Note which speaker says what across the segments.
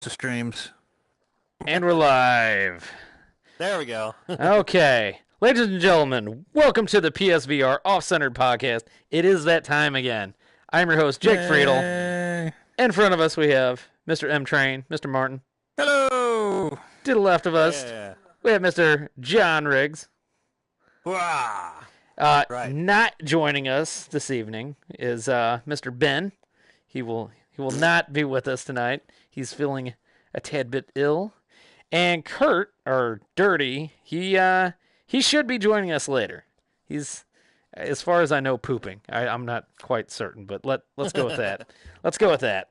Speaker 1: the streams.
Speaker 2: And we're live.
Speaker 3: There we go.
Speaker 2: Okay. Ladies and gentlemen, welcome to the PSVR Off-Centered Podcast. It is that time again. I'm your host, Jake Friedel. In front of us, we have Mr. M Train, Mr. Martin.
Speaker 1: Hello.
Speaker 2: To the left of us,
Speaker 3: Yeah.
Speaker 2: we have Mr. John Riggs.
Speaker 1: Wow.
Speaker 3: Right.
Speaker 2: Not joining us this evening is Mr. Ben. He will not be with us tonight. He's feeling a tad bit ill. And Kurt, or Dirty, he should be joining us later. He's, as far as I know, pooping. I'm not quite certain, but let's go with that. Let's go with that.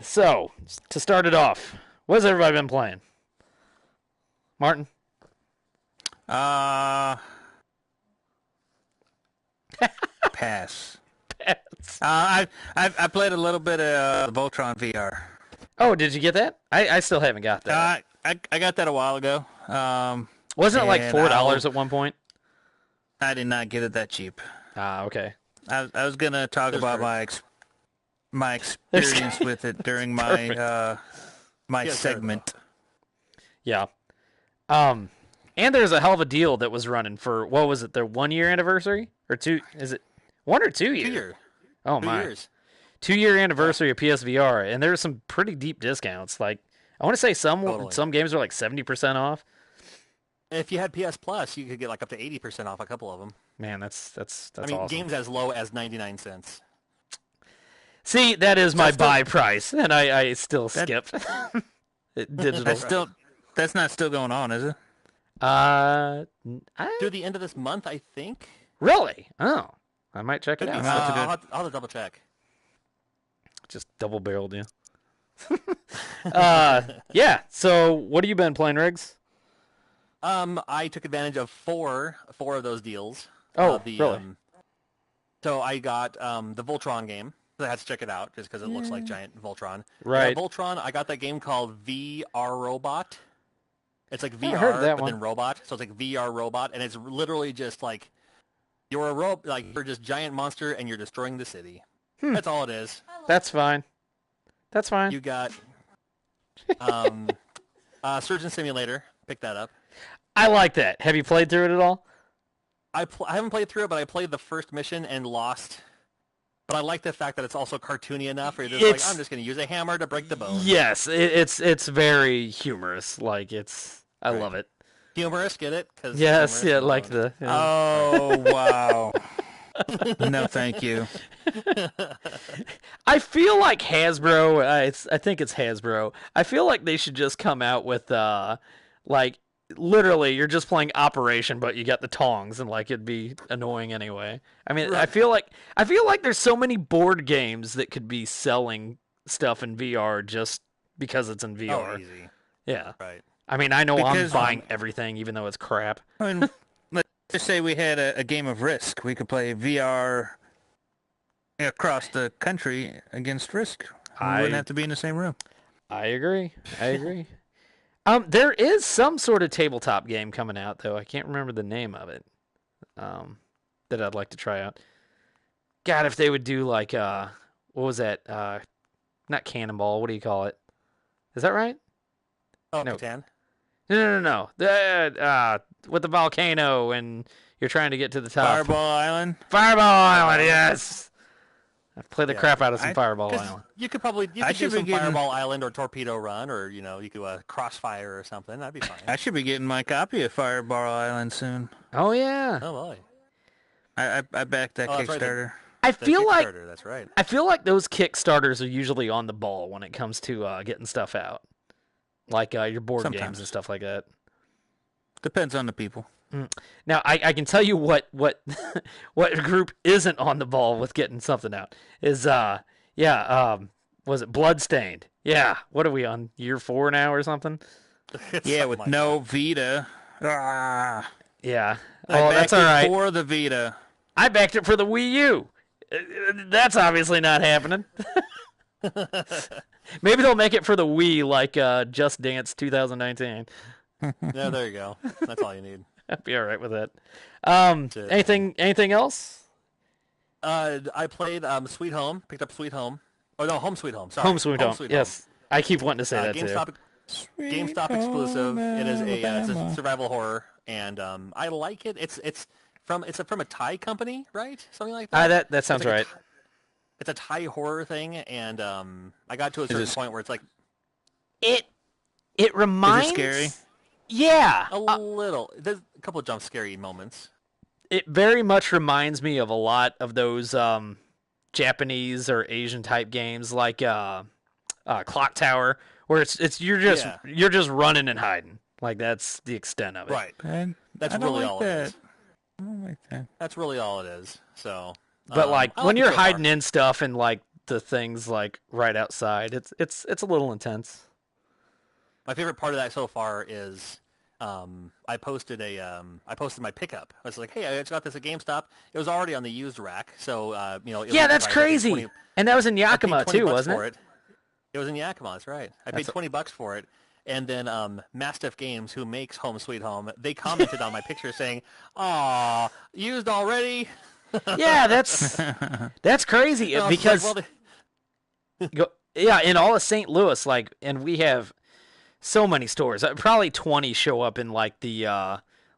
Speaker 2: So, to start it off, what has everybody been playing? Martin?
Speaker 1: Pass. I played a little bit of Voltron VR.
Speaker 2: Oh, did you get that? I still haven't got that.
Speaker 1: I got that a while ago.
Speaker 2: Wasn't it like
Speaker 1: and
Speaker 2: $4 at one point?
Speaker 1: I did not get it that cheap.
Speaker 2: Okay.
Speaker 1: I was gonna talk about my experience with it during my my segment.
Speaker 2: Yeah. And there's a hell of a deal that was running for, what was it, their 1 year anniversary? Or two, is it 1 or 2 years?
Speaker 3: 2 years.
Speaker 2: Oh
Speaker 3: 2
Speaker 2: my.
Speaker 3: years.
Speaker 2: 2 year anniversary of PSVR, and there's some pretty deep discounts. Like, I want to say some games are like 70% off.
Speaker 3: If you had PS Plus, you could get like up to 80% off a couple of them.
Speaker 2: Man, that's
Speaker 3: I mean,
Speaker 2: awesome.
Speaker 3: games as low as 99 cents.
Speaker 2: See, that is my buy price, and I still skip digital.
Speaker 1: That's not still going on, is it?
Speaker 3: Through the end of this month, I think.
Speaker 2: Really? Oh, I might check it
Speaker 3: Could be.
Speaker 2: out.
Speaker 3: I'll have to double check.
Speaker 2: Just double-barreled you. Yeah, so what have you been playing, Riggs?
Speaker 3: I took advantage of four of those deals.
Speaker 2: Oh, really?
Speaker 3: So I got the Voltron game. I had to check it out just because it looks like giant Voltron.
Speaker 2: Right.
Speaker 3: Voltron, I got that game called VR Robot. It's like VR,
Speaker 2: heard of that
Speaker 3: but
Speaker 2: one.
Speaker 3: then robot. So it's like VR Robot, and it's literally just like you're you're just giant monster, and you're destroying the city. That's all it is.
Speaker 2: That's fine. That's fine.
Speaker 3: You got Surgeon Simulator. Pick that up.
Speaker 2: I like that. Have you played through it at all?
Speaker 3: I haven't played through it, but I played the first mission and lost. But I like the fact that it's also cartoony enough where you're just like, I'm just going to use a hammer to break the bone.
Speaker 2: Yes, it's very humorous. Like, I love it.
Speaker 3: Humorous, get it?
Speaker 2: Yes, yeah, like the... Yeah.
Speaker 1: Oh, wow. No, thank you.
Speaker 2: I feel like Hasbro, I think it's Hasbro, I feel like they should just come out with, like, literally, you're just playing Operation, but you got the tongs, and, like, it'd be annoying anyway. I mean,
Speaker 3: Right.
Speaker 2: I feel like there's so many board games that could be selling stuff in VR just because it's in VR.
Speaker 3: Oh, easy.
Speaker 2: Yeah.
Speaker 3: Right.
Speaker 2: I mean, I know
Speaker 1: Because,
Speaker 2: I'm buying everything, even though it's crap.
Speaker 1: I mean, let's just say we had a game of Risk. We could play VR across the country against Risk. We wouldn't have to be in the same room.
Speaker 2: I agree. There is some sort of tabletop game coming out, though. I can't remember the name of it. That I'd like to try out. God, if they would do like what was that? Not Cannonball. What do you call it? Is that right?
Speaker 3: Oh,
Speaker 2: No.
Speaker 3: Catan?
Speaker 2: No. With the volcano and you're trying to get to the top.
Speaker 1: Fireball Island.
Speaker 2: Fireball Island. Yes. I've played the crap out of some Fireball
Speaker 3: 'Cause
Speaker 2: Island.
Speaker 3: you could probably do
Speaker 1: should be
Speaker 3: some
Speaker 1: getting-
Speaker 3: Fireball Island or Torpedo Run, or you could Crossfire or something. That'd be fine.
Speaker 1: I should be getting my copy of Fireball Island soon.
Speaker 2: Oh yeah.
Speaker 3: Oh boy.
Speaker 1: I backed that
Speaker 3: Oh, that's right,
Speaker 1: Kickstarter.
Speaker 2: I
Speaker 3: The
Speaker 2: feel like
Speaker 3: Kickstarter, that's right.
Speaker 2: I feel like those Kickstarters are usually on the ball when it comes to getting stuff out, like your board games
Speaker 1: Sometimes.
Speaker 2: and stuff like that.
Speaker 1: Depends on the people.
Speaker 2: Now I can tell you what what group isn't on the ball with getting something out is was it Bloodstained? Yeah, what are we on, year 4 now or something?
Speaker 1: Yeah, with
Speaker 3: like
Speaker 1: no Vita. Ah,
Speaker 2: Yeah.
Speaker 1: I
Speaker 2: Oh, that's
Speaker 1: backed
Speaker 2: all
Speaker 1: it
Speaker 2: right.
Speaker 1: for the Vita.
Speaker 2: I backed it for the Wii U. That's obviously not happening. Maybe they'll make it for the Wii, like Just Dance 2019.
Speaker 3: Yeah, there you go. That's all you need.
Speaker 2: I'd be all right with that.
Speaker 3: it.
Speaker 2: Anything else?
Speaker 3: I played Sweet Home. Picked up Sweet Home. Oh no, Home Sweet Home. Sorry,
Speaker 2: Home Sweet Home. Yes, I keep wanting to say that
Speaker 3: GameStop,
Speaker 2: too.
Speaker 3: GameStop exclusive. It is it's a survival horror, and I like it. It's from a Thai company, right? Something like that.
Speaker 2: That sounds right.
Speaker 3: It's a Thai horror thing, and I got to a certain point where it's like
Speaker 2: it reminds.
Speaker 1: Is it scary?
Speaker 2: Yeah,
Speaker 3: a little. There's a couple of jump scary moments.
Speaker 2: It very much reminds me of a lot of those Japanese or Asian type games like Clock Tower, where it's you're just running and hiding. Like that's the extent of it.
Speaker 3: Right.
Speaker 1: That's
Speaker 3: really all it is.
Speaker 1: I don't like that.
Speaker 3: That's really all it is. So.
Speaker 2: But like when you're hiding in stuff and like the things like right outside, it's a little intense.
Speaker 3: My favorite part of that so far is I posted my pickup. I was like, hey, I just got this at GameStop. It was already on the used rack, so
Speaker 2: yeah, that's crazy. And that was in Yakima too, wasn't it?
Speaker 3: It was in Yakima. That's right. I paid $20 for it. And then Mastiff Games, who makes Home Sweet Home, they commented on my picture saying, "Aw, used already."
Speaker 2: Yeah, that's crazy because in all of St. Louis, and we have so many stores. Probably 20 show up in like the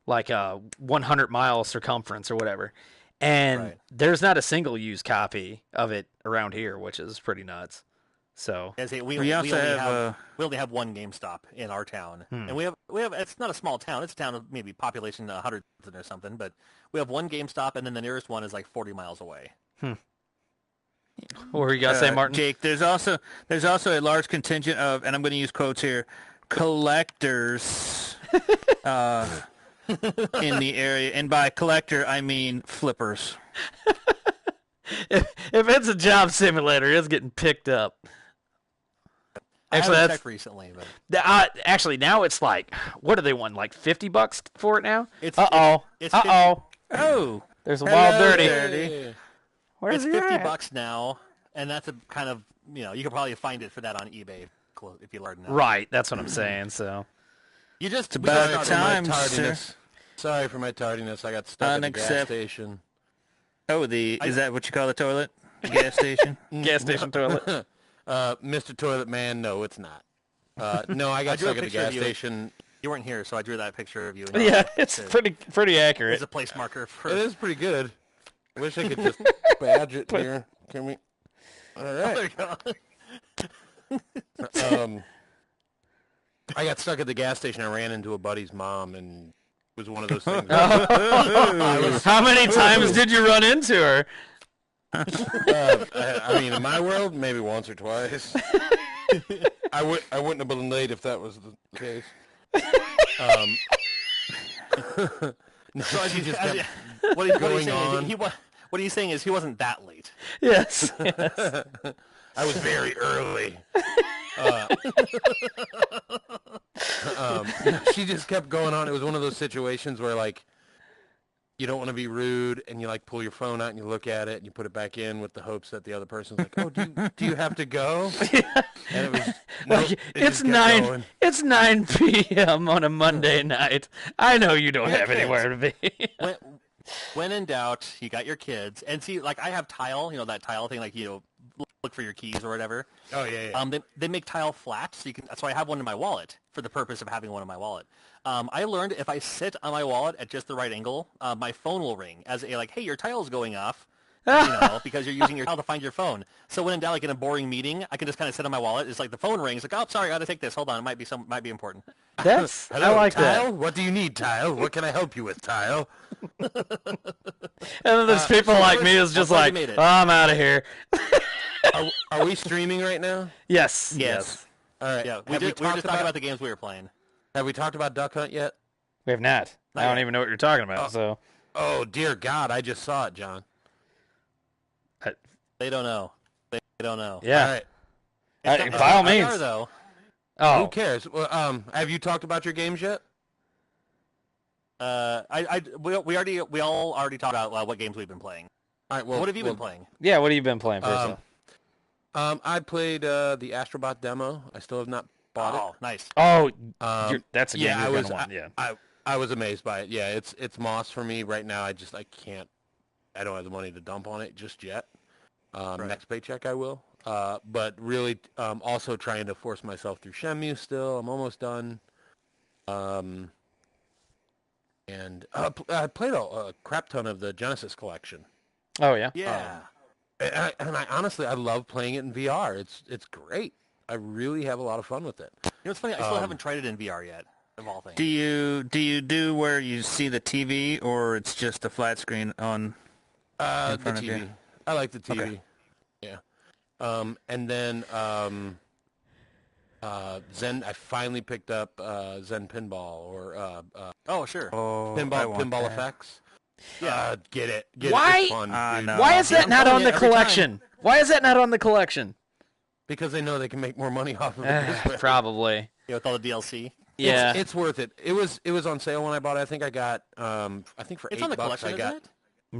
Speaker 2: 100-mile circumference or whatever, and there's not a single used copy of it around here, which is pretty nuts. So
Speaker 3: we only have one GameStop in our town, and we have. It's not a small town; it's a town of maybe population 100 or something. But we have one GameStop, and then the nearest one is like 40 miles away.
Speaker 2: What were you gonna say, Martin?
Speaker 1: Jake, there's also a large contingent of, and I'm going to use quotes here, collectors in the area, and by collector I mean flippers.
Speaker 2: If it's a job simulator, it's getting picked up.
Speaker 3: Actually, I haven't checked recently, but
Speaker 2: actually now it's like, what do they want? Like $50 for it now?
Speaker 3: It's
Speaker 2: Oh, there's a wild dirty.
Speaker 3: It's $50 now, and that's a kind of you can probably find it for that on eBay if you learn that.
Speaker 2: Right, that's what I'm saying. So
Speaker 3: you just
Speaker 1: about time, sir.
Speaker 4: Sorry for my tardiness. I got stuck at the gas station.
Speaker 1: Oh, is that what you call the toilet? The gas station?
Speaker 2: Gas station toilet.
Speaker 4: Mr. Toilet Man, no, it's not. No, I got stuck at the gas station.
Speaker 3: You weren't here, so I drew that picture of you.
Speaker 2: Yeah, it's pretty accurate.
Speaker 3: It's a place marker.
Speaker 4: It is pretty good. I wish I could just badge it here. Can we? All right.
Speaker 3: Oh, there you go.
Speaker 4: I got stuck at the gas station. I ran into a buddy's mom, and it was one of those things.
Speaker 2: How many times did you run into her?
Speaker 4: I mean, in my world, maybe once or twice. I wouldn't have been late if that was the case. No, she just kept going on.
Speaker 3: What he's saying is he wasn't that late.
Speaker 2: Yes.
Speaker 4: I was very early. She just kept going on. It was one of those situations where, like, you don't want to be rude, and you, like, pull your phone out and you look at it and you put it back in with the hopes that the other person's like, "Oh, do you have to go?"
Speaker 2: Yeah.
Speaker 4: And it was
Speaker 2: like, it's 9 p.m. on a Monday night. I know you don't have anywhere to be.
Speaker 3: When in doubt, you got your kids, and see, like, I have tile, that tile thing, like, look for your keys or whatever.
Speaker 4: Oh yeah.
Speaker 3: They make tile flat, so that's why I have one in my wallet for the purpose of having one in my wallet. I learned if I sit on my wallet at just the right angle, my phone will ring as a hey, your tile's going off, because you're using your tile to find your phone. So when in doubt, like in a boring meeting, I can just kind of sit on my wallet. It's like the phone rings, like, oh, sorry, I got to take this. Hold on, it might be important.
Speaker 2: That's
Speaker 4: Hello,
Speaker 2: I like
Speaker 4: Tile?
Speaker 2: that.
Speaker 4: What do you need, Tile? What can I help you with, Tile?
Speaker 2: And then there's people like me who's just like, oh, I'm out of here.
Speaker 4: Are we streaming right now?
Speaker 2: Yes.
Speaker 3: All right. Yeah, we were just talking about the games we were playing.
Speaker 4: Have we talked about Duck Hunt yet?
Speaker 2: We have not. I don't even know what you're talking about. So.
Speaker 4: Oh dear God! I just saw it, John.
Speaker 3: They don't know.
Speaker 2: Yeah.
Speaker 4: All right.
Speaker 2: By all means.
Speaker 3: Are, though.
Speaker 4: Oh. Who cares? Well, have you talked about your games yet?
Speaker 3: We all already talked about what games we've been playing.
Speaker 4: All right. Well,
Speaker 3: what have you been playing?
Speaker 2: Yeah. What have you been playing first?
Speaker 4: I played the Astrobot demo. I still have not bought it.
Speaker 3: Oh, nice.
Speaker 2: Oh, that's a game you're
Speaker 4: going
Speaker 2: to want. Yeah.
Speaker 4: I was amazed by it. Yeah, it's Moss for me right now. I can't. I don't have the money to dump on it just yet. Next paycheck I will. but really also trying to force myself through Shenmue still. I'm almost done. And I played a crap ton of the Genesis collection.
Speaker 2: Oh, yeah?
Speaker 3: Yeah.
Speaker 4: And I honestly, I love playing it in VR. It's great. I really have a lot of fun with it.
Speaker 3: You know, it's funny. I still haven't tried it in VR yet. Of all things.
Speaker 1: Do you do where you see the TV or it's just a flat screen on in
Speaker 4: The
Speaker 1: front of
Speaker 4: TV.
Speaker 1: you?
Speaker 4: I like the TV.
Speaker 1: Okay.
Speaker 4: Yeah. And then Zen. I finally picked up Zen Pinball or
Speaker 3: Oh, sure.
Speaker 4: Pinball Effects.
Speaker 3: Yeah.
Speaker 4: Get it.
Speaker 2: Why?
Speaker 4: It's fun, dude.
Speaker 1: No.
Speaker 2: Why is that
Speaker 3: I'm
Speaker 2: not
Speaker 3: telling
Speaker 2: on
Speaker 3: you
Speaker 2: the
Speaker 3: every
Speaker 2: collection? Why is that not on the collection?
Speaker 4: Because they know they can make more money off of it this way.
Speaker 2: Probably.
Speaker 3: Yeah, with all the DLC.
Speaker 2: Yeah.
Speaker 4: It's worth it. It was on sale when I bought it. I think I got for
Speaker 3: It's
Speaker 4: $8
Speaker 3: on the
Speaker 4: I
Speaker 3: collection,
Speaker 4: got.
Speaker 3: isn't it?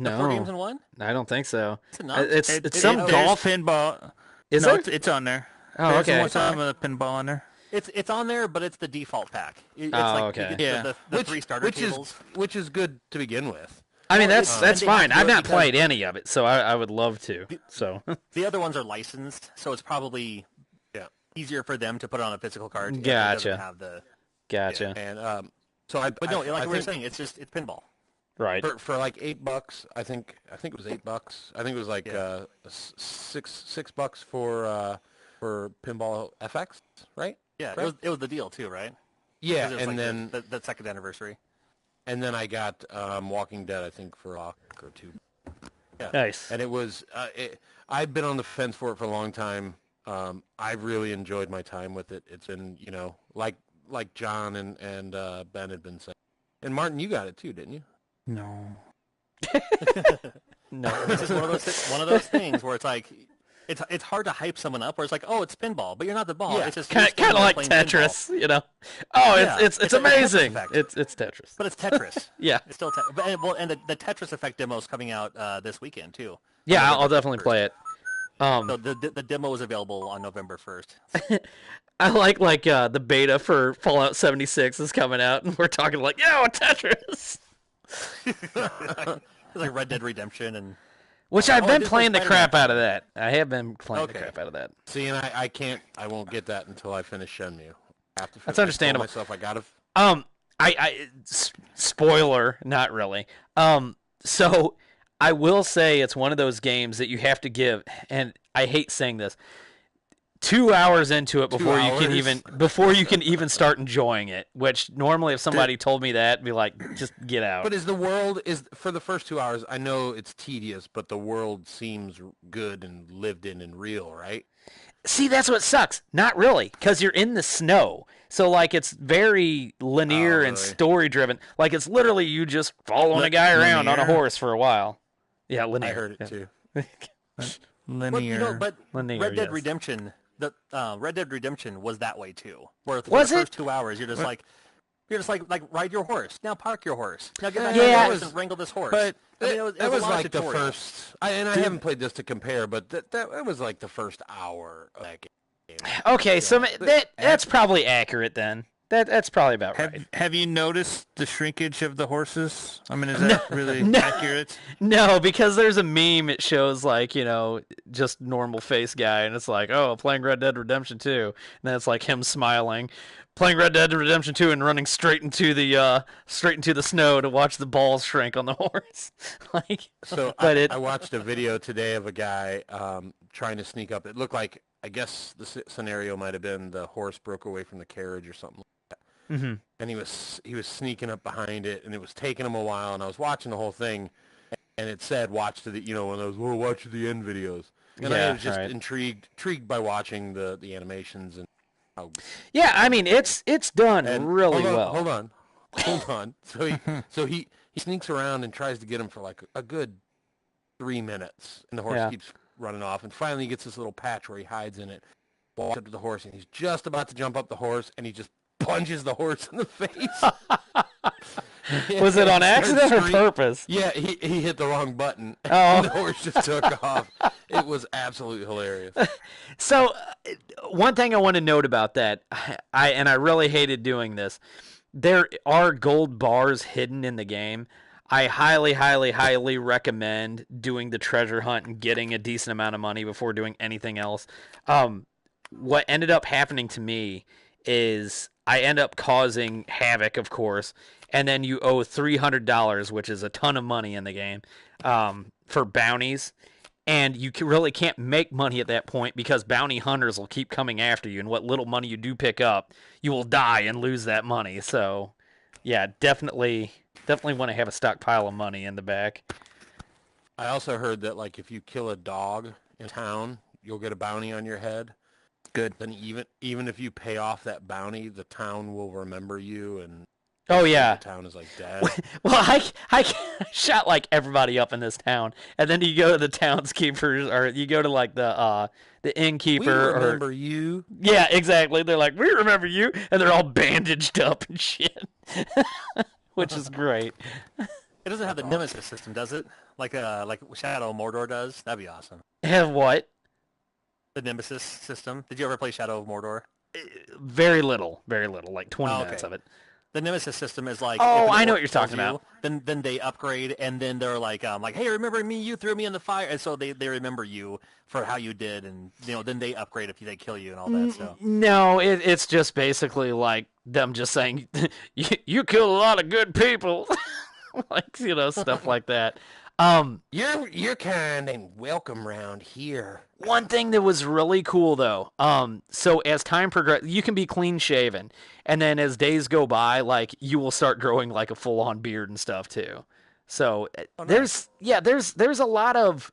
Speaker 3: The 4 games
Speaker 2: No,
Speaker 3: in one?
Speaker 2: I don't think so.
Speaker 3: It's enough.
Speaker 2: It's some
Speaker 1: There's
Speaker 2: golf.
Speaker 1: pinball.
Speaker 2: Is
Speaker 1: no,
Speaker 2: it?
Speaker 1: it's on there.
Speaker 2: Oh,
Speaker 1: There's
Speaker 2: okay.
Speaker 1: some of the pinball on there.
Speaker 3: It's on there, but it's the default pack. It's
Speaker 2: Oh,
Speaker 3: like
Speaker 2: okay.
Speaker 3: you get
Speaker 1: Yeah.
Speaker 3: the 3 starter tables.
Speaker 4: which is good to begin with.
Speaker 2: I mean,
Speaker 3: Well,
Speaker 2: that's
Speaker 3: and they have
Speaker 2: fine.
Speaker 3: to do
Speaker 2: I've
Speaker 3: it
Speaker 2: not
Speaker 3: because-
Speaker 2: played any of it, so I would love to. So
Speaker 3: The other ones are licensed, so it's probably
Speaker 4: Yeah.
Speaker 3: easier for them to put on a physical card. if it
Speaker 2: Gotcha.
Speaker 3: doesn't have the,
Speaker 2: gotcha.
Speaker 4: And so I
Speaker 3: but no, like
Speaker 4: I
Speaker 3: we were
Speaker 4: think
Speaker 3: saying, it's pinball.
Speaker 2: Right.
Speaker 4: for like $8, I think it was $8. I think it was like $6 for Pinball FX, right?
Speaker 3: Yeah,
Speaker 4: Correct?
Speaker 3: it was the deal too, right?
Speaker 4: Yeah,
Speaker 3: 'Cause it was
Speaker 4: and
Speaker 3: like
Speaker 4: then
Speaker 3: the second anniversary.
Speaker 4: I got Walking Dead, I think, for $1 or $2. Yeah.
Speaker 2: Nice.
Speaker 4: And it was I've been on the fence for it for a long time. I've really enjoyed my time with it. It's been, like John and Ben had been saying. And Martin, you got it too, didn't you?
Speaker 1: No.
Speaker 2: No.
Speaker 3: This is one of those things where it's like it's hard to hype someone up. Where it's like, oh, it's pinball, but you're not the ball.
Speaker 4: Yeah.
Speaker 3: It's just
Speaker 2: Kind
Speaker 3: you're
Speaker 2: of
Speaker 3: standing there
Speaker 2: like
Speaker 3: playing
Speaker 2: Tetris,
Speaker 3: pinball.
Speaker 2: you know. Oh,
Speaker 3: Yeah,
Speaker 2: it's
Speaker 3: it's a Tetris
Speaker 2: amazing.
Speaker 3: effect.
Speaker 2: It's Tetris.
Speaker 3: But it's Tetris.
Speaker 2: Yeah.
Speaker 3: It's still and the Tetris Effect demo is coming out this weekend too.
Speaker 2: Yeah,
Speaker 3: On
Speaker 2: I'll
Speaker 3: November
Speaker 2: definitely
Speaker 3: 1st.
Speaker 2: play it.
Speaker 3: So the demo is available on November 1st.
Speaker 2: I like the beta for Fallout 76 is coming out, and we're talking like, yo, Tetris.
Speaker 3: It's like Red Dead Redemption and
Speaker 2: Which I've
Speaker 3: Oh,
Speaker 2: been
Speaker 3: this
Speaker 2: playing the
Speaker 3: was
Speaker 2: crap
Speaker 3: Spider-Man.
Speaker 2: out of that. I have been playing the
Speaker 3: Okay.
Speaker 2: crap out of that.
Speaker 4: See, and I won't get that until I finish Shenmue. I have to
Speaker 2: That's understandable.
Speaker 4: I told myself I gotta.
Speaker 2: Spoiler, not really. So I will say it's one of those games that you have to give, and I hate saying this, 2 hours into it before you can even start enjoying it. Which normally, if somebody told me that, I'd be like, just get out.
Speaker 4: But the world for the first 2 hours? I know it's tedious, but the world seems good and lived in and real, right?
Speaker 2: See, that's what sucks. Not really, because you're in the snow. So, like, it's very linear and
Speaker 4: really?
Speaker 2: story-driven. Like, it's literally you just following a guy around on a
Speaker 1: linear?
Speaker 2: horse for a while. Yeah, linear.
Speaker 4: I heard it
Speaker 2: yeah.
Speaker 4: too.
Speaker 1: Linear.
Speaker 3: but
Speaker 2: Linear,
Speaker 3: Red Dead
Speaker 2: yes.
Speaker 3: Redemption, Red Dead Redemption was that way too. Where for
Speaker 2: Was
Speaker 3: the
Speaker 2: it?
Speaker 3: first 2 hours you're just like ride your horse. Now park your horse. Now get back
Speaker 2: Yeah.
Speaker 3: on your
Speaker 2: It
Speaker 3: horse
Speaker 4: was-
Speaker 3: and wrangle this horse.
Speaker 4: But
Speaker 3: I mean,
Speaker 4: it was
Speaker 3: a lot of
Speaker 4: like the
Speaker 3: tutorial.
Speaker 4: first. I haven't played this to compare, but that was like the first hour of that game.
Speaker 2: Okay, so that's probably accurate then. That's probably about right.
Speaker 1: Have you noticed the shrinkage of the horses? I mean, is that really
Speaker 2: No.
Speaker 1: accurate?
Speaker 2: No, because there's a meme. It shows like just normal face guy, and it's like, oh, playing Red Dead Redemption 2, and then it's like him smiling, playing Red Dead Redemption 2, and running straight into the snow to watch the balls shrink on the horse. Like,
Speaker 4: So
Speaker 2: but
Speaker 4: I watched a video today of a guy trying to sneak up. It looked like, I guess the scenario might have been the horse broke away from the carriage or something like that.
Speaker 2: Mm-hmm.
Speaker 4: And he was sneaking up behind it, and it was taking him a while. And I was watching the whole thing, and it said watch to the one of those watch to the end videos. And I
Speaker 2: Yeah,
Speaker 4: was just
Speaker 2: right.
Speaker 4: intrigued by watching the animations and how.
Speaker 2: yeah, I mean it's done
Speaker 4: And
Speaker 2: really
Speaker 4: hold
Speaker 2: well.
Speaker 4: Hold on. So he sneaks around and tries to get him for like a good 3 minutes, and the horse
Speaker 2: Yeah.
Speaker 4: keeps running off. And finally, he gets this little patch where he hides in it. Walks up to the horse, and he's just about to jump up the horse, and he just punches the horse in the face.
Speaker 2: Was it on accident or
Speaker 4: Scream-
Speaker 2: purpose?
Speaker 4: Yeah, he hit the wrong button,
Speaker 2: Oh.
Speaker 4: and the horse just took off. It was absolutely hilarious.
Speaker 2: So, one thing I want to note about that, I really hated doing this. There are gold bars hidden in the game. I highly, highly, highly recommend doing the treasure hunt and getting a decent amount of money before doing anything else. What ended up happening to me is I end up causing havoc, of course, and then you owe $300, which is a ton of money in the game, for bounties. And you really can't make money at that point because bounty hunters will keep coming after you, and what little money you do pick up, you will die and lose that money. So, yeah, definitely want to have a stockpile of money in the back.
Speaker 4: I also heard that like if you kill a dog in town, you'll get a bounty on your head.
Speaker 1: Good.
Speaker 4: Then even if you pay off that bounty, the town will remember you and
Speaker 2: Oh yeah,
Speaker 4: the town is like dead.
Speaker 2: Well, I shot like everybody up in this town, and then you go to the townskeepers, or you go to like the innkeeper.
Speaker 4: We remember you.
Speaker 2: Yeah, exactly. They're like, we remember you, and they're all bandaged up and shit, which is great.
Speaker 3: It doesn't have the Nemesis system, does it? Like Shadow of Mordor does? That'd be awesome.
Speaker 2: Have what?
Speaker 3: The Nemesis system. Did you ever play Shadow of Mordor?
Speaker 2: Very little, like 20 minutes of it.
Speaker 3: The Nemesis system is like...
Speaker 2: Oh, I know what you're talking about.
Speaker 3: Then they upgrade, and then they're like, hey, remember me? You threw me in the fire. And so they remember you for how you did, and then they upgrade if they kill you and all that. So
Speaker 2: no, it's just basically like them just saying, you killed a lot of good people. Like, stuff like that.
Speaker 4: You're kind and welcome round here.
Speaker 2: One thing that was really cool though, so as time progresses, you can be clean shaven, and then as days go by, like you will start growing like a full on beard and stuff too. So there's a lot of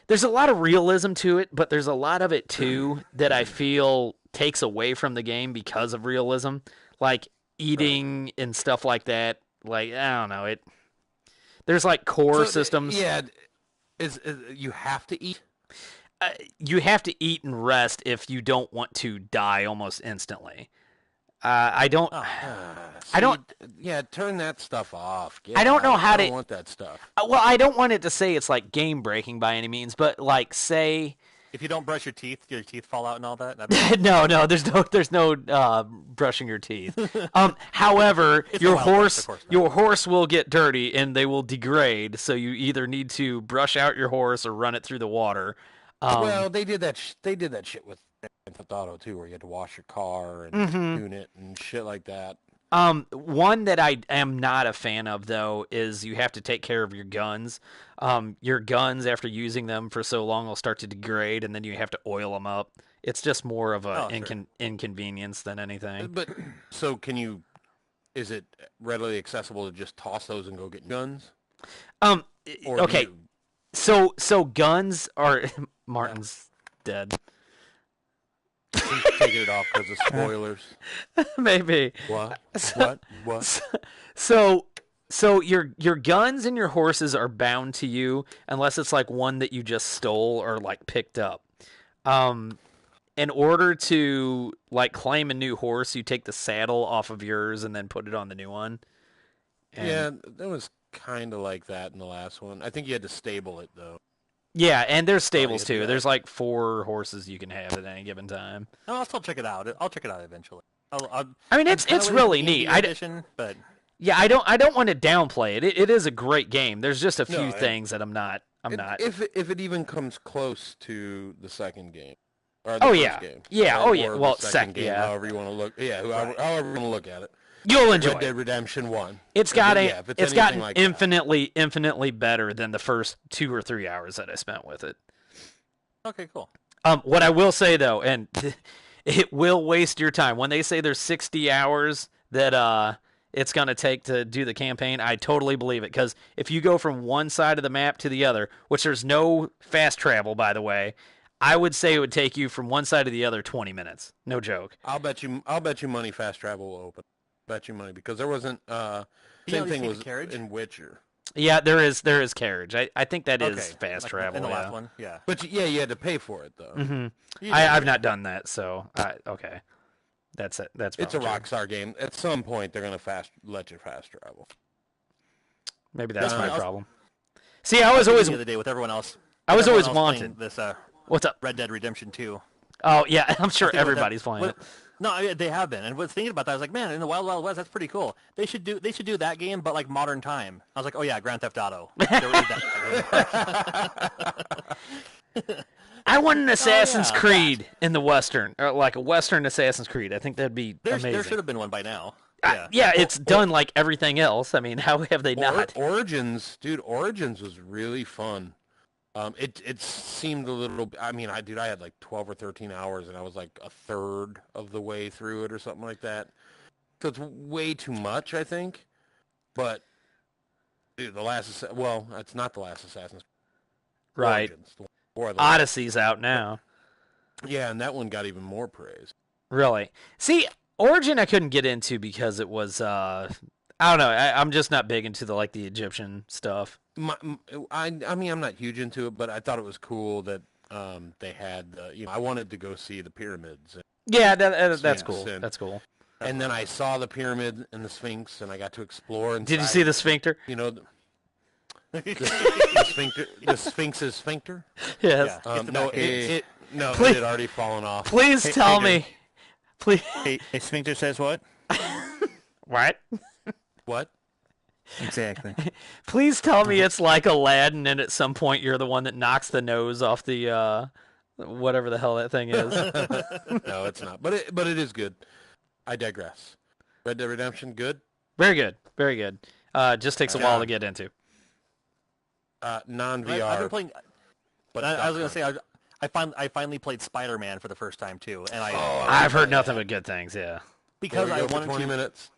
Speaker 2: realism to it, but there's a lot of it too that I feel takes away from the game because of realism, like eating and stuff like that. Like I don't know, there's like core systems.
Speaker 4: Yeah, is you have to eat.
Speaker 2: You have to eat and rest if you don't want to die almost instantly. I don't.
Speaker 4: Yeah, turn that stuff off.
Speaker 2: I don't know how to.
Speaker 4: I don't want that stuff.
Speaker 2: Well, I don't want it to say it's like game breaking by any means, but like say.
Speaker 3: If you don't brush your teeth fall out and all that?
Speaker 2: No, there's no brushing your teeth. However, your horse will get dirty and they will degrade, so you either need to brush out your horse or run it through the water.
Speaker 4: Well, they did that shit with Grand Theft Auto too, where you had to wash your car and tune it and shit like that.
Speaker 2: One that I am not a fan of, though, is you have to take care of your guns. Your guns, after using them for so long, will start to degrade, and then you have to oil them up. It's just more of a inconvenience than anything.
Speaker 4: But so is it readily accessible to just toss those and go get guns?
Speaker 2: Okay. So guns are... Martin's dead.
Speaker 4: Taking it off because of spoilers.
Speaker 2: Maybe.
Speaker 4: What?
Speaker 2: So your guns and your horses are bound to you unless it's like one that you just stole or like picked up. In order to like claim a new horse, you take the saddle off of yours and then put it on the new one.
Speaker 4: Yeah, that was kind of like that in the last one. I think you had to stable it though.
Speaker 2: Yeah, and there's stables too. There's like 4 horses you can have at any given time.
Speaker 3: No, I'll still check it out. I'll check it out eventually.
Speaker 2: It's really neat.
Speaker 3: But
Speaker 2: yeah, I don't want to downplay it. It is a great game. There's just a few things that I'm not.
Speaker 4: If it even comes close to the second game. Or
Speaker 2: the
Speaker 4: first game.
Speaker 2: Yeah.
Speaker 4: Or,
Speaker 2: Oh yeah. Well,
Speaker 4: second game,
Speaker 2: yeah.
Speaker 4: however you want to look. Yeah. However you want to look at it.
Speaker 2: You'll enjoy
Speaker 4: Red Dead Redemption 1.
Speaker 2: It's gotten
Speaker 4: like
Speaker 2: infinitely better than the first 2 or 3 hours that I spent with it.
Speaker 3: Okay, cool.
Speaker 2: What I will say though, and it will waste your time when they say there's 60 hours that it's gonna take to do the campaign. I totally believe it, because if you go from one side of the map to the other, which there's no fast travel by the way, I would say it would take you from one side to the other 20 minutes. No joke.
Speaker 4: I'll bet you money fast travel will open. Bet you money, because there wasn't same thing was in Witcher.
Speaker 2: Yeah, there is carriage. I think that is fast travel.
Speaker 3: In the last one, yeah.
Speaker 4: But you had to pay for it though.
Speaker 2: Mm-hmm. I've not done that, so okay. That's it.
Speaker 4: It's a Rockstar game. At some point, they're gonna let you fast travel.
Speaker 2: Maybe that's my problem. See, I was always
Speaker 3: the other day with everyone else.
Speaker 2: I was always wanted
Speaker 3: this.
Speaker 2: What's up?
Speaker 3: Red Dead Redemption 2.
Speaker 2: Oh yeah, I'm sure everybody's playing it.
Speaker 3: No, they have been. And was thinking about that, I was like, man, in the Wild Wild West, that's pretty cool. They should do that game, but like modern time. I was like, oh yeah, Grand Theft Auto. There is that.
Speaker 2: I want an Assassin's Creed in the Western, or like a Western Assassin's Creed. I think that'd be amazing.
Speaker 3: There should have been one by now.
Speaker 2: Yeah, it's done like everything else. I mean, how have they not?
Speaker 4: Origins was really fun. It seemed a little. I mean, I had like 12 or 13 hours, and I was like a third of the way through it or something like that. So it's way too much, I think. But dude, it's not the last Assassin's Creed.
Speaker 2: Right. Odyssey's out now.
Speaker 4: Yeah, and that one got even more praise.
Speaker 2: Really? See, Origin I couldn't get into because it was I don't know. I'm just not big into the Egyptian stuff.
Speaker 4: I mean, I'm not huge into it, but I thought it was cool that they had. I wanted to go see the pyramids.
Speaker 2: Yeah, that's cool. That's cool.
Speaker 4: And then I saw the pyramid and the Sphinx, and I got to explore.
Speaker 2: Did you see the sphincter?
Speaker 4: You know, the sphincter, the Sphinx's sphincter.
Speaker 2: Yes.
Speaker 4: Yeah. It had already fallen off.
Speaker 2: Please tell me. Please.
Speaker 1: Hey, sphincter says what?
Speaker 2: What?
Speaker 4: What?
Speaker 1: Exactly.
Speaker 2: Please tell me it's like Aladdin, and at some point you're the one that knocks the nose off the whatever the hell that thing is.
Speaker 4: No, it's not. But it is good. I digress. Red Dead Redemption, good.
Speaker 2: Very good. Very good. Just takes a while to get into.
Speaker 4: Non-VR.
Speaker 3: I've been playing. But I was going to say I finally played Spider-Man for the first time too, and
Speaker 2: I've heard nothing but good things. Yeah.
Speaker 3: Because I wanted
Speaker 4: 20 minutes.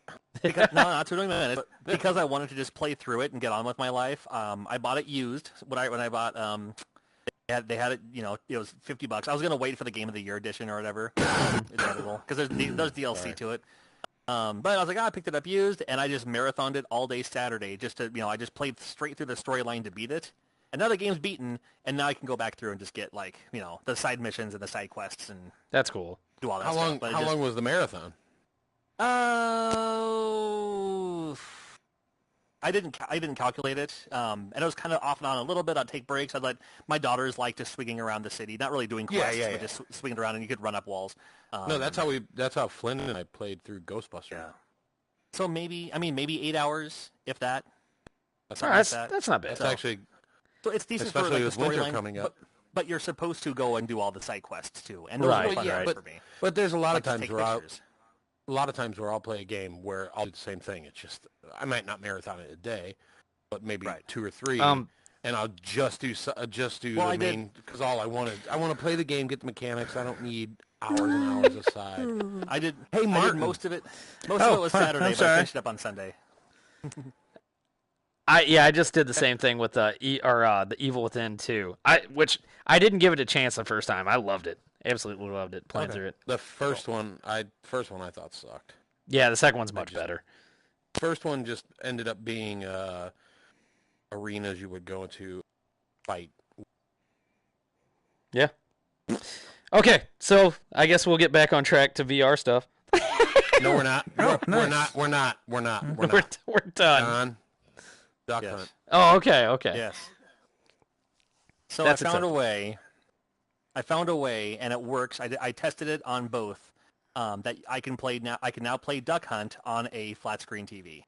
Speaker 3: No, not 20 minutes. But because I wanted to just play through it and get on with my life, I bought it used. When I bought, they had it. It was $50. I was gonna wait for the Game of the Year edition or whatever, because there's DLC to it. But I was like, I picked it up used, and I just marathoned it all day Saturday. I just played straight through the storyline to beat it. And now the game's beaten, and now I can go back through and just get the side missions and the side quests and
Speaker 2: that's cool.
Speaker 3: Do all that
Speaker 4: stuff. How long was the marathon?
Speaker 3: I didn't calculate it, and it was kind of off and on a little bit. I'd take breaks. I'd let my daughters like just swinging around the city, not really doing quests, but just swinging around, and you could run up walls.
Speaker 4: No, that's how Flynn and I played through Ghostbusters.
Speaker 3: Yeah. So maybe 8 hours, if that.
Speaker 2: That's not bad.
Speaker 4: That's actually.
Speaker 3: So it's decent
Speaker 4: especially
Speaker 3: for
Speaker 4: with
Speaker 3: the
Speaker 4: winter
Speaker 3: storyline,
Speaker 4: coming up.
Speaker 3: But you're supposed to go and do all the side quests too, and those are fun rides for me.
Speaker 4: But there's a lot of
Speaker 3: Like to
Speaker 4: times
Speaker 3: take pictures.
Speaker 4: where I'll play a game where I'll do the same thing. It's just I might not marathon it a day, but maybe 2 or 3, and I'll just do the main because all I want to play the game, get the mechanics. I don't need hours and hours aside.
Speaker 3: I did.
Speaker 4: Hey, Martin.
Speaker 3: I did most of it. Most of it was Saturday, but I finished it up on Sunday.
Speaker 2: I just did the same thing with the Evil Within 2. Which I didn't give it a chance the first time. I loved it. Absolutely loved it. Playing through it.
Speaker 4: The first one I thought sucked.
Speaker 2: Yeah, the second one's much better.
Speaker 4: First one just ended up being arenas you would go into fight.
Speaker 2: Yeah. Okay, so I guess we'll get back on track to VR stuff.
Speaker 4: No, we're not. We're not.
Speaker 2: We're done.
Speaker 4: Duck hunt.
Speaker 2: Oh, okay.
Speaker 3: Yes. So I found a way, and it works. I tested it on both. That I can now play Duck Hunt on a flat screen TV.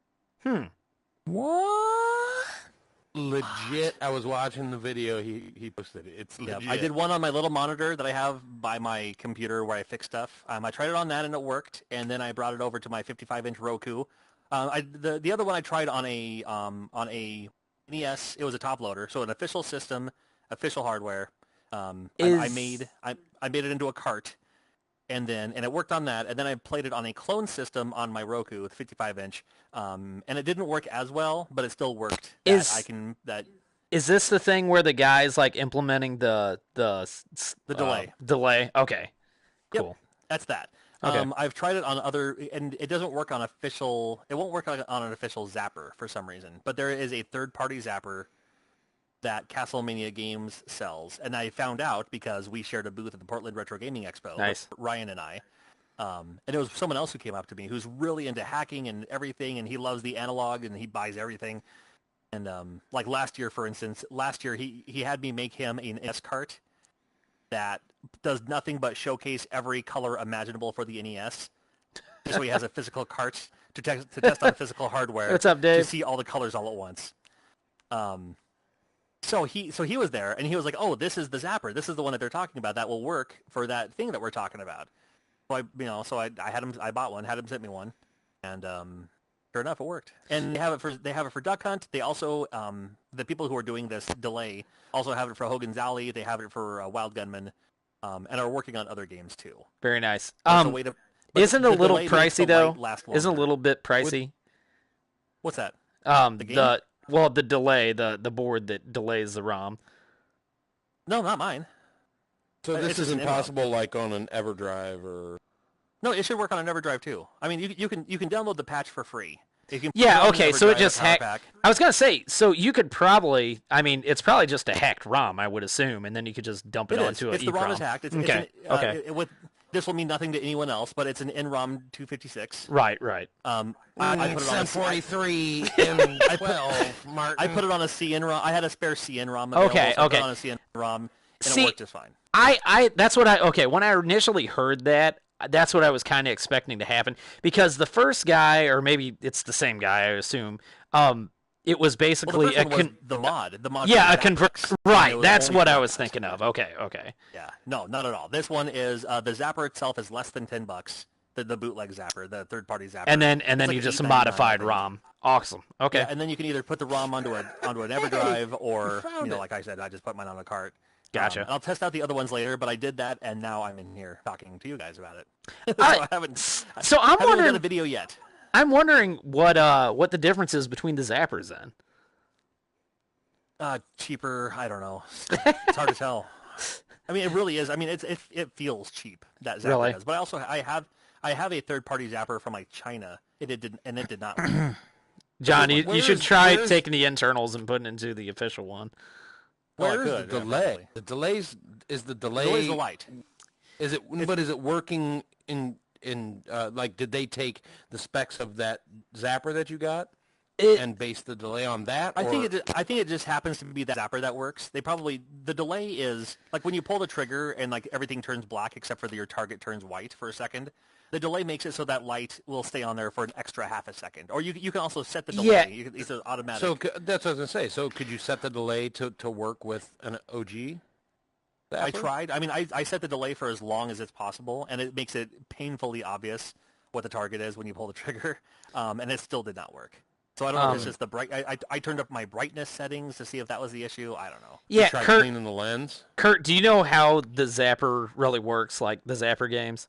Speaker 1: What?
Speaker 4: Legit. I was watching the video he posted it. It's legit.
Speaker 3: I did one on my little monitor that I have by my computer where I fix stuff. I tried it on that and it worked, and then I brought it over to my 55-inch Roku. The other one I tried on a NES. It was a top loader, so an official system, official hardware. I made it into a cart, and it worked on that. And then I played it on a clone system on my Roku with 55-inch, and it didn't work as well, but it still worked.
Speaker 2: Is this the thing where the guy's like implementing the
Speaker 3: delay?
Speaker 2: Delay. Okay. Cool.
Speaker 3: Yep, that's that.
Speaker 2: Okay.
Speaker 3: I've tried it on other, and it doesn't work on official. It won't work on an official zapper for some reason. But there is a third-party zapper that Castlemania Games sells, and I found out because we shared a booth at the Portland Retro Gaming Expo.
Speaker 2: Nice.
Speaker 3: Ryan and I, and it was someone else who came up to me who's really into hacking and everything, and he loves the analog and he buys everything. And like last year, for instance, he had me make him an S cart that does nothing but showcase every color imaginable for the NES. So he has a physical cart to test on physical hardware.
Speaker 2: What's up, Dave?
Speaker 3: To see all the colors all at once. So he was there, and he was like, "Oh, this is the Zapper. This is the one that they're talking about. That will work for that thing that we're talking about." So I had him. I bought one. Had him send me one, and sure enough, it worked. And they have it for Duck Hunt. They also the people who are doing this delay also have it for Hogan's Alley. They have it for Wild Gunman, and are working on other games too.
Speaker 2: Very nice.
Speaker 3: Isn't
Speaker 2: it a little pricey though? Isn't a little bit pricey?
Speaker 3: What's that?
Speaker 2: The game? The delay, the board that delays the ROM.
Speaker 3: No, not mine.
Speaker 4: So this is impossible, like on an EverDrive or.
Speaker 3: No, it should work on an EverDrive too. I mean, you can download the patch for free.
Speaker 2: Yeah, okay, so it just hacked. I was gonna say, so you could probably. I mean, it's probably just a hacked ROM, I would assume, and then you could just dump it onto
Speaker 3: If the ROM is hacked,
Speaker 2: okay.
Speaker 3: This will mean nothing to anyone else, but it's an NROM 256.
Speaker 2: Right.
Speaker 3: I put it on
Speaker 4: 43 M12, Martin.
Speaker 3: I put it on a CN-ROM. I had a spare CN-ROM.
Speaker 2: Okay.
Speaker 3: I put it on a CN-ROM, and it worked just fine.
Speaker 2: When I initially heard that, that's what I was kind of expecting to happen, because the first guy, or maybe it's the same guy, I assume, it was basically
Speaker 3: the mod.
Speaker 2: Yeah, a convert. Right, that's what I was thinking of. Okay.
Speaker 3: Yeah, no, not at all. This one is the Zapper itself is less than $10. The bootleg Zapper, the third-party Zapper.
Speaker 2: And then you just modified ROM. Awesome. Okay.
Speaker 3: Yeah, and then you can either put the ROM onto an EverDrive, or like I said, I just put mine on a cart.
Speaker 2: Gotcha.
Speaker 3: I'll test out the other ones later, but I did that, and now I'm in here talking to you guys about it.
Speaker 2: I haven't done
Speaker 3: a video yet.
Speaker 2: I'm wondering what the difference is between the Zappers then.
Speaker 3: Cheaper, I don't know. It's hard to tell. I mean, it really is. I mean, it feels cheap, that Zapper
Speaker 2: really
Speaker 3: does. But I have a third-party Zapper from like China. It did not work.
Speaker 2: John, you should try taking the internals and putting it into the official one.
Speaker 4: Where's the delay? Yeah, the delay is the
Speaker 3: light.
Speaker 4: Is it? But is it working in like? Did they take the specs of that Zapper that you got and base the delay on that?
Speaker 3: I think it just happens to be that Zapper that works. The delay is like when you pull the trigger and like everything turns black except for your target turns white for a second. The delay makes it so that light will stay on there for an extra half a second. Or you can also set the delay. Yeah. It's automatic.
Speaker 4: So that's what I was going to say. So could you set the delay to work with an OG?
Speaker 3: I tried. I mean, I set the delay for as long as it's possible, and it makes it painfully obvious what the target is when you pull the trigger, and it still did not work. So I don't know if it's just the bright. I turned up my brightness settings to see if that was the issue. I don't know.
Speaker 2: Yeah,
Speaker 4: you tried cleaning the lens.
Speaker 2: Kurt, do you know how the Zapper really works, like the Zapper games?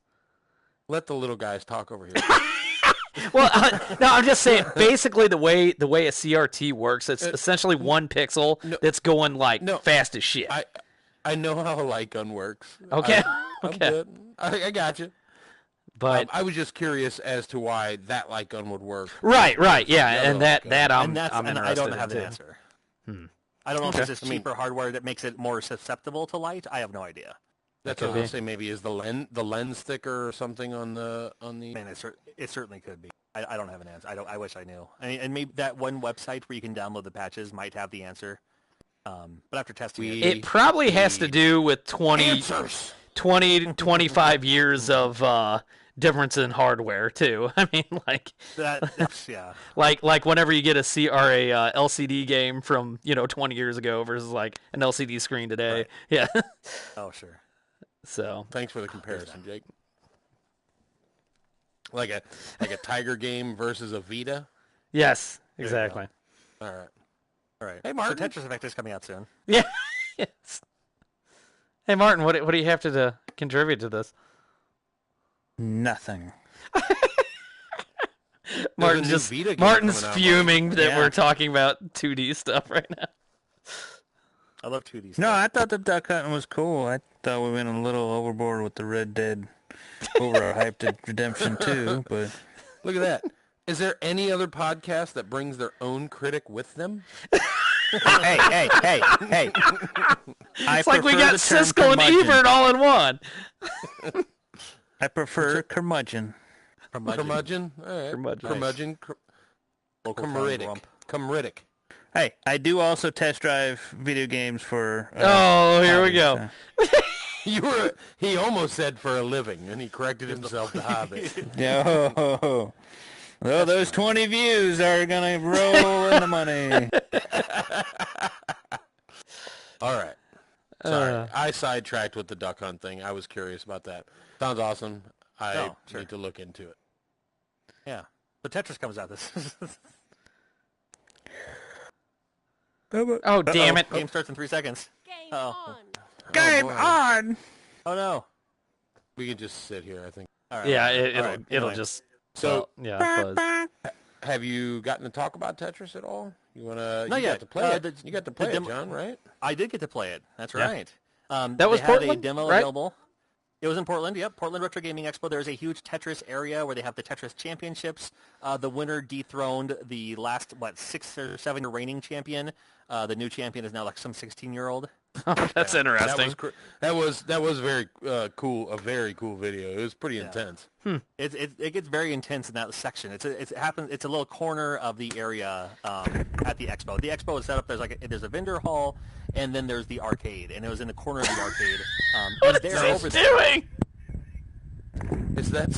Speaker 4: Let the little guys talk over here.
Speaker 2: Well, no, I'm just saying. Basically, the way a CRT works, it's essentially one pixel that's going fast as shit.
Speaker 4: I know how a light gun works.
Speaker 2: Okay,
Speaker 4: I'm good. I got you.
Speaker 2: But
Speaker 4: I was just curious as to why that light gun would work.
Speaker 2: Right, yeah, and I'm interested
Speaker 3: I don't have
Speaker 2: in
Speaker 3: the answer. I don't know if it's just cheaper hardware that makes it more susceptible to light. I have no idea.
Speaker 4: That's what I was going to say. Maybe is the lens thicker or something on the.
Speaker 3: Man, it certainly could be. I don't have an answer. I wish I knew. And maybe that one website where you can download the patches might have the answer. But after testing
Speaker 2: it probably has to do with 20 to 25 years of difference in hardware too. I mean, like
Speaker 3: that's yeah.
Speaker 2: Like whenever you get a LCD game from 20 years ago versus like an LCD screen today.
Speaker 3: Right.
Speaker 2: Yeah.
Speaker 3: Oh sure.
Speaker 2: So
Speaker 4: thanks for the comparison, Jake. Like a Tiger game versus a Vita.
Speaker 2: Yes, exactly.
Speaker 4: All right.
Speaker 3: Hey, Martin. So Tetris Effect is coming out soon.
Speaker 2: Yeah. Yes. Hey, Martin, what do you have to contribute to this?
Speaker 1: Nothing.
Speaker 2: Martin's fuming that we're talking about 2D stuff right now.
Speaker 3: I love 2D stuff.
Speaker 1: No, I thought the duck hunting was cool. I thought we went a little overboard with the Red Dead overhyped Redemption 2, but
Speaker 4: look at that. Is there any other podcast that brings their own critic with them?
Speaker 3: Hey.
Speaker 2: It's like we got Siskel and Ebert all in one.
Speaker 1: I prefer curmudgeon.
Speaker 4: Curmudgeon? All right. Curmudgeon. Cumridic.
Speaker 1: Hey, I do also test drive video games for...
Speaker 2: here we go.
Speaker 4: He almost said for a living, and he corrected himself to Hobbit.
Speaker 1: Yo. Well, those 20 views are going to roll in the money.
Speaker 4: All right. Sorry, I sidetracked with the duck hunt thing. I was curious about that. Sounds awesome. I need to look into it.
Speaker 3: Yeah. But Tetris comes out this.
Speaker 2: Oh, damn it.
Speaker 3: Game starts in 3 seconds.
Speaker 5: Game on.
Speaker 1: Game on!
Speaker 3: Oh, no.
Speaker 4: We can just sit here, I think.
Speaker 3: All right,
Speaker 2: Yeah,
Speaker 3: all
Speaker 2: it'll
Speaker 3: right.
Speaker 2: just...
Speaker 4: So,
Speaker 2: yeah, buzz.
Speaker 4: have you gotten to talk about Tetris at all? You wanna?
Speaker 3: Not
Speaker 4: you
Speaker 3: yet.
Speaker 4: got to play it.
Speaker 3: The-
Speaker 4: You got to play
Speaker 3: the
Speaker 4: it,
Speaker 3: demo-
Speaker 4: John, right?
Speaker 3: I did get to play it. That's
Speaker 2: Yeah.
Speaker 3: right.
Speaker 2: That was
Speaker 3: they had
Speaker 2: Portland,
Speaker 3: a demo
Speaker 2: right?
Speaker 3: available. It was in Portland, yep. Portland Retro Gaming Expo. There's a huge Tetris area where they have the Tetris Championships. The winner dethroned the last, 6 or 7 reigning champion. The new champion is now like some 16-year-old.
Speaker 2: That's interesting.
Speaker 4: That was very cool. A very cool video. It was pretty intense.
Speaker 3: It gets very intense in that section. It's a little corner of the area at the expo. The expo is set up. There's a vendor hall, and then there's the arcade, and it was in the corner of the arcade.
Speaker 2: What is this doing?
Speaker 4: Is that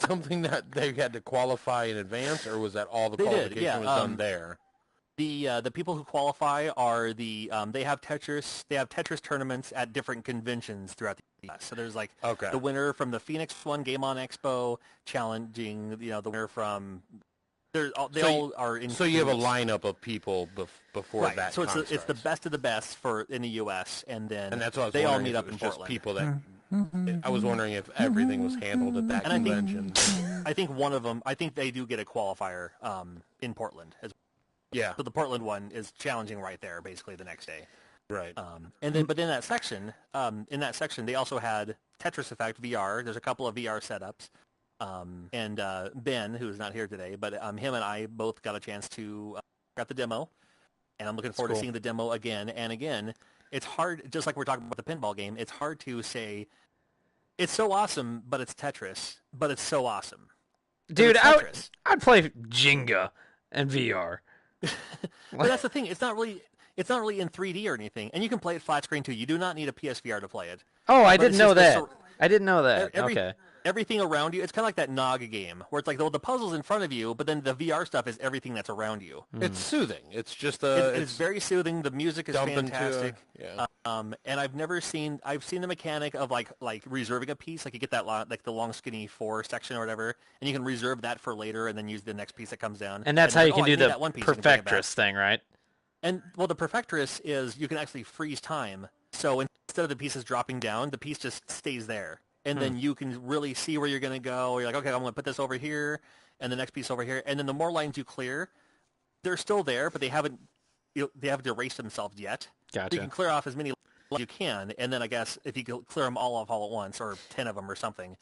Speaker 4: something that they had to qualify in advance, or was that all the qualification was done there?
Speaker 3: The people who qualify are they have Tetris tournaments at different conventions throughout the U.S. So there's the winner from the Phoenix one Game On Expo challenging the winner from all are in.
Speaker 4: So you have a lineup of people before
Speaker 3: right.
Speaker 4: that.
Speaker 3: So
Speaker 4: it's
Speaker 3: the best of the best in the U.S. and then
Speaker 4: that's what I was
Speaker 3: they all
Speaker 4: wondering
Speaker 3: meet
Speaker 4: if
Speaker 3: up
Speaker 4: it
Speaker 3: in
Speaker 4: was just
Speaker 3: Portland.
Speaker 4: people that. I was wondering if everything was handled at that convention.
Speaker 3: I think one of them. I think they do get a qualifier in Portland as well.
Speaker 4: Yeah.
Speaker 3: So the Portland one is challenging right there, basically the next day.
Speaker 4: Right.
Speaker 3: But in that section, they also had Tetris Effect VR. There's a couple of VR setups, and Ben, who is not here today, but him and I both got a chance to got the demo, and I'm looking forward to seeing the demo again and again. It's hard, just like we're talking about the pinball game. It's hard to say it's so awesome, but it's Tetris, but it's so awesome.
Speaker 2: Dude, I'd play Jenga and VR.
Speaker 3: But that's the thing. It's not really in 3D or anything, and you can play it flat screen too. You do not need a PSVR to play it.
Speaker 2: Oh, I didn't know that. I didn't know that. Okay.
Speaker 3: Everything around you, it's kind of like that Nog game, where it's like the puzzle's in front of you, but then the VR stuff is everything that's around you.
Speaker 4: It's soothing. It's just
Speaker 3: it's very soothing. The music is fantastic.
Speaker 4: And
Speaker 3: I've seen the mechanic of like reserving a piece, like you get that the long skinny 4 section or whatever, and you can reserve that for later and then use the next piece that comes down.
Speaker 2: And that's how you can do the Perfectress thing, right?
Speaker 3: And well, the Perfectress is you can actually freeze time. So instead of the pieces dropping down, the piece just stays there. And then you can really see where you're going to go. You're like, okay, I'm going to put this over here, and the next piece over here. And then the more lines you clear, they're still there, but they haven't erased themselves yet.
Speaker 2: Gotcha.
Speaker 3: So you can clear off as many lines as you can, and then I guess if you can clear them all off all at once, or 10 of them or something,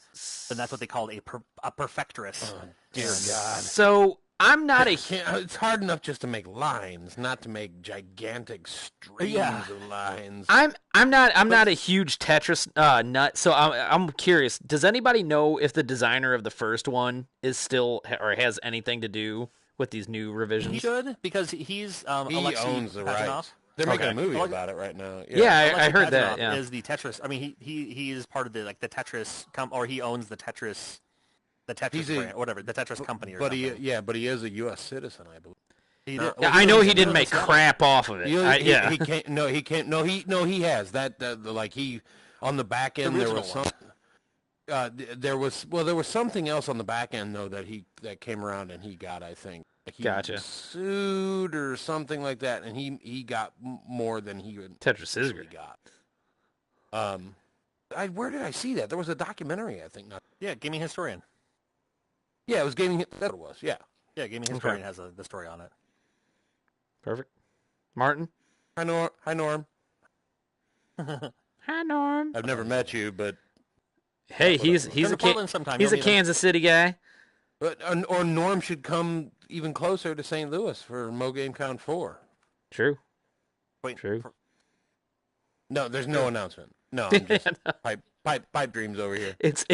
Speaker 3: then that's what they call a Perfectress.
Speaker 4: Oh, dear God.
Speaker 2: So I'm not
Speaker 4: it's hard enough just to make lines, not to make gigantic streams of lines.
Speaker 2: I'm not a huge Tetris nut, so I'm curious. Does anybody know if the designer of the first one is still or has anything to do with these new revisions?
Speaker 3: He should, because he's
Speaker 4: he
Speaker 3: Alexei
Speaker 4: owns the
Speaker 3: Pajitnov.
Speaker 4: rights. They're making a movie about it right now.
Speaker 2: Yeah, I heard
Speaker 3: Pajitnov
Speaker 2: that. Yeah,
Speaker 3: is the Tetris. I mean, he is part of the Tetris or he owns the Tetris. The Tetris brand, whatever, the Tetris company or something.
Speaker 4: But he is a U.S. citizen, I believe.
Speaker 2: I know he didn't make crap off of it.
Speaker 4: He can't. No, he can't. No, he has that. He on the back end there was some. There was something else on the back end though that came around and he got, I think. He sued or something like that, and he got more than he would.
Speaker 2: Tetris is great.
Speaker 4: Got. Where did I see that? There was a documentary, I think.
Speaker 3: Yeah, Gaming Historian.
Speaker 4: Yeah, it was Gaming. That's what it was. Yeah.
Speaker 3: Yeah, Gaming Historian has the story on it.
Speaker 2: Perfect. Martin.
Speaker 4: Hi, Norm.
Speaker 2: Hi, Norm.
Speaker 4: I've never met you, but
Speaker 2: hey, he's a Kansas City guy.
Speaker 4: But or Norm should come even closer to St. Louis for Mo Game Con 4.
Speaker 2: True.
Speaker 3: Wait,
Speaker 2: true.
Speaker 4: No, there's no announcement. No, I'm just pipe dreams over here.
Speaker 2: It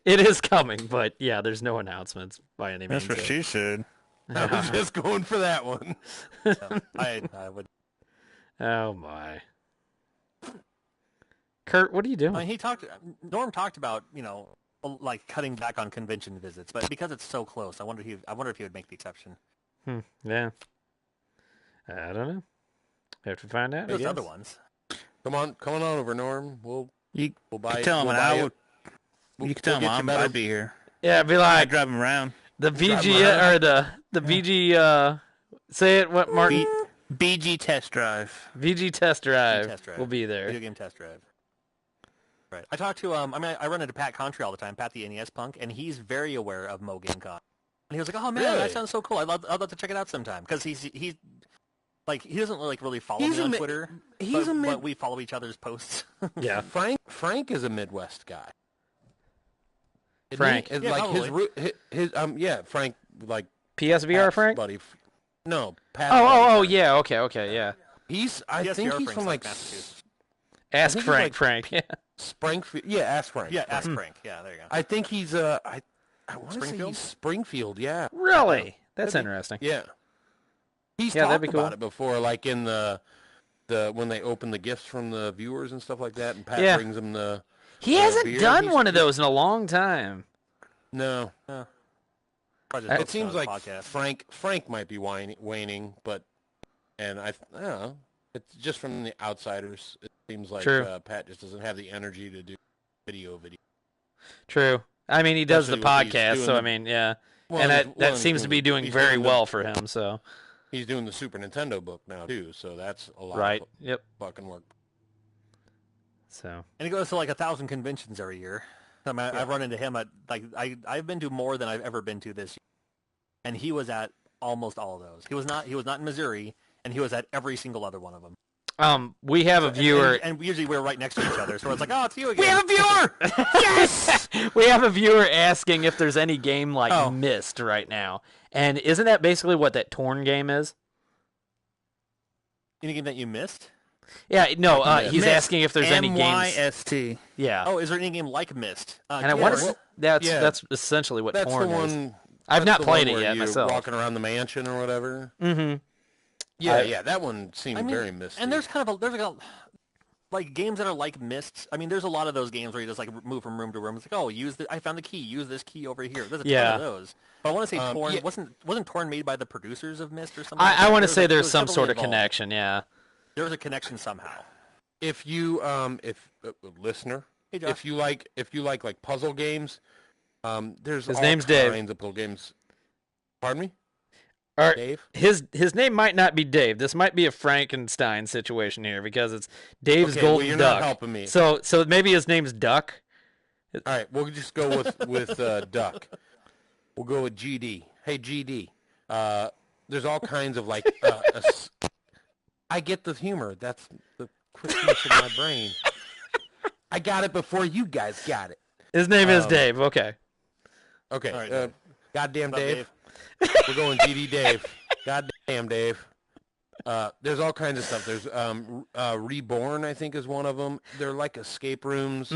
Speaker 2: is coming, but yeah, there's no announcements by any means.
Speaker 1: That's what she said.
Speaker 4: I was just going for that one.
Speaker 3: I would.
Speaker 2: Oh my. Kurt, what are you doing?
Speaker 3: Norm talked about, like cutting back on convention visits, but because it's so close, I wonder if he would make the exception.
Speaker 2: Yeah. I don't know. Have to find out.
Speaker 3: There's other ones.
Speaker 4: Come on over, Norm. We'll buy.
Speaker 1: You tell him you can tell him I'd be here.
Speaker 2: Yeah, I'd be like,
Speaker 1: I'd drive him around.
Speaker 2: The VG or the VG. Say it. What, Martin?
Speaker 1: BG test drive.
Speaker 2: VG test drive. Will be there.
Speaker 3: Video game test drive. Right. I talked to I run into Pat Contry all the time, Pat the NES punk, and he's very aware of Mo Game Con. And he was like, "Oh man, that sounds so cool. I'd love to check it out sometime." Because he's like, he doesn't really follow me on Twitter. But we follow each other's posts.
Speaker 2: Yeah.
Speaker 4: Frank is a Midwest guy.
Speaker 2: Frank.
Speaker 4: Is like his Frank, like
Speaker 2: PSVR
Speaker 4: Pat's
Speaker 2: Frank?
Speaker 4: buddy. No, Pat.
Speaker 2: Oh, yeah. Okay, yeah.
Speaker 4: I think he's from like
Speaker 3: Massachusetts.
Speaker 2: Ask Frank. Yeah.
Speaker 4: Springfield. Yeah, ask Frank.
Speaker 3: Yeah, ask Frank. Yeah, there you go.
Speaker 4: I think he's I want to say he's Springfield. Yeah.
Speaker 2: Really? That's interesting.
Speaker 4: Yeah. He's talked about it before, like in the when they open the gifts from the viewers and stuff like that, and Pat brings them the.
Speaker 2: He hasn't done one of those in a long time.
Speaker 4: No. It seems like
Speaker 3: podcast.
Speaker 4: Frank might be waning, but I don't know. It's just from the outsiders. It seems like Pat just doesn't have the energy to do video.
Speaker 2: True. I mean, he does the podcast, so I mean, yeah.
Speaker 4: Well,
Speaker 2: and that seems to be doing very well for him. So
Speaker 4: he's doing the Super Nintendo book now too, so that's a lot.
Speaker 2: Right.
Speaker 4: Of fucking work.
Speaker 2: So.
Speaker 3: And he goes to like 1,000 conventions every year. I mean, I've run into him at I've been to more than I've ever been to this year, and he was at almost all of those. He was not in Missouri, and he was at every single other one of them.
Speaker 2: We have a viewer,
Speaker 3: and usually we're right next to each other, so it's like, oh, it's you again.
Speaker 2: We have a viewer. Yes, we have a viewer asking if there's any game like Myst right now, and isn't that basically what that Torn game is?
Speaker 3: Any game that you missed?
Speaker 2: Yeah, no. He's asking if there's any games.
Speaker 1: M-Y-S-T.
Speaker 2: Yeah.
Speaker 3: Oh, is there any game like Myst?
Speaker 2: And I want to. That's essentially what Torn is. I've not played it yet myself.
Speaker 4: Walking around the mansion or whatever.
Speaker 2: Mm-hmm.
Speaker 4: Yeah, that one seemed very misty.
Speaker 3: And there's like games that are like Myst. I mean, there's a lot of those games where you just like move from room to room. It's like, oh, I found the key. Use this key over here. There's a ton of those. But I want to say Torn wasn't Torn made by the producers of Myst or something?
Speaker 2: I want to say there's some sort of connection. Yeah.
Speaker 3: There was a connection somehow.
Speaker 4: If you listener,
Speaker 3: hey, Josh.
Speaker 4: if you like puzzle games, there's
Speaker 2: his
Speaker 4: all
Speaker 2: name's
Speaker 4: kinds
Speaker 2: Dave.
Speaker 4: of puzzle games. Pardon me?
Speaker 2: Dave? His name might not be Dave. This might be a Frankenstein situation here because it's Dave's Golden
Speaker 4: you're
Speaker 2: Duck.
Speaker 4: Not helping me.
Speaker 2: So maybe his name's Duck.
Speaker 4: All right, we'll just go with Duck. We'll go with GD. Hey GD, there's all kinds of like. I get the humor. That's the quickness of my brain. I got it before you guys got it.
Speaker 2: His name is Dave. Okay.
Speaker 4: Okay.
Speaker 3: Right,
Speaker 4: goddamn Dave. We're going GD Dave. Goddamn Dave. There's all kinds of stuff. There's Reborn, I think, is one of them. They're like escape rooms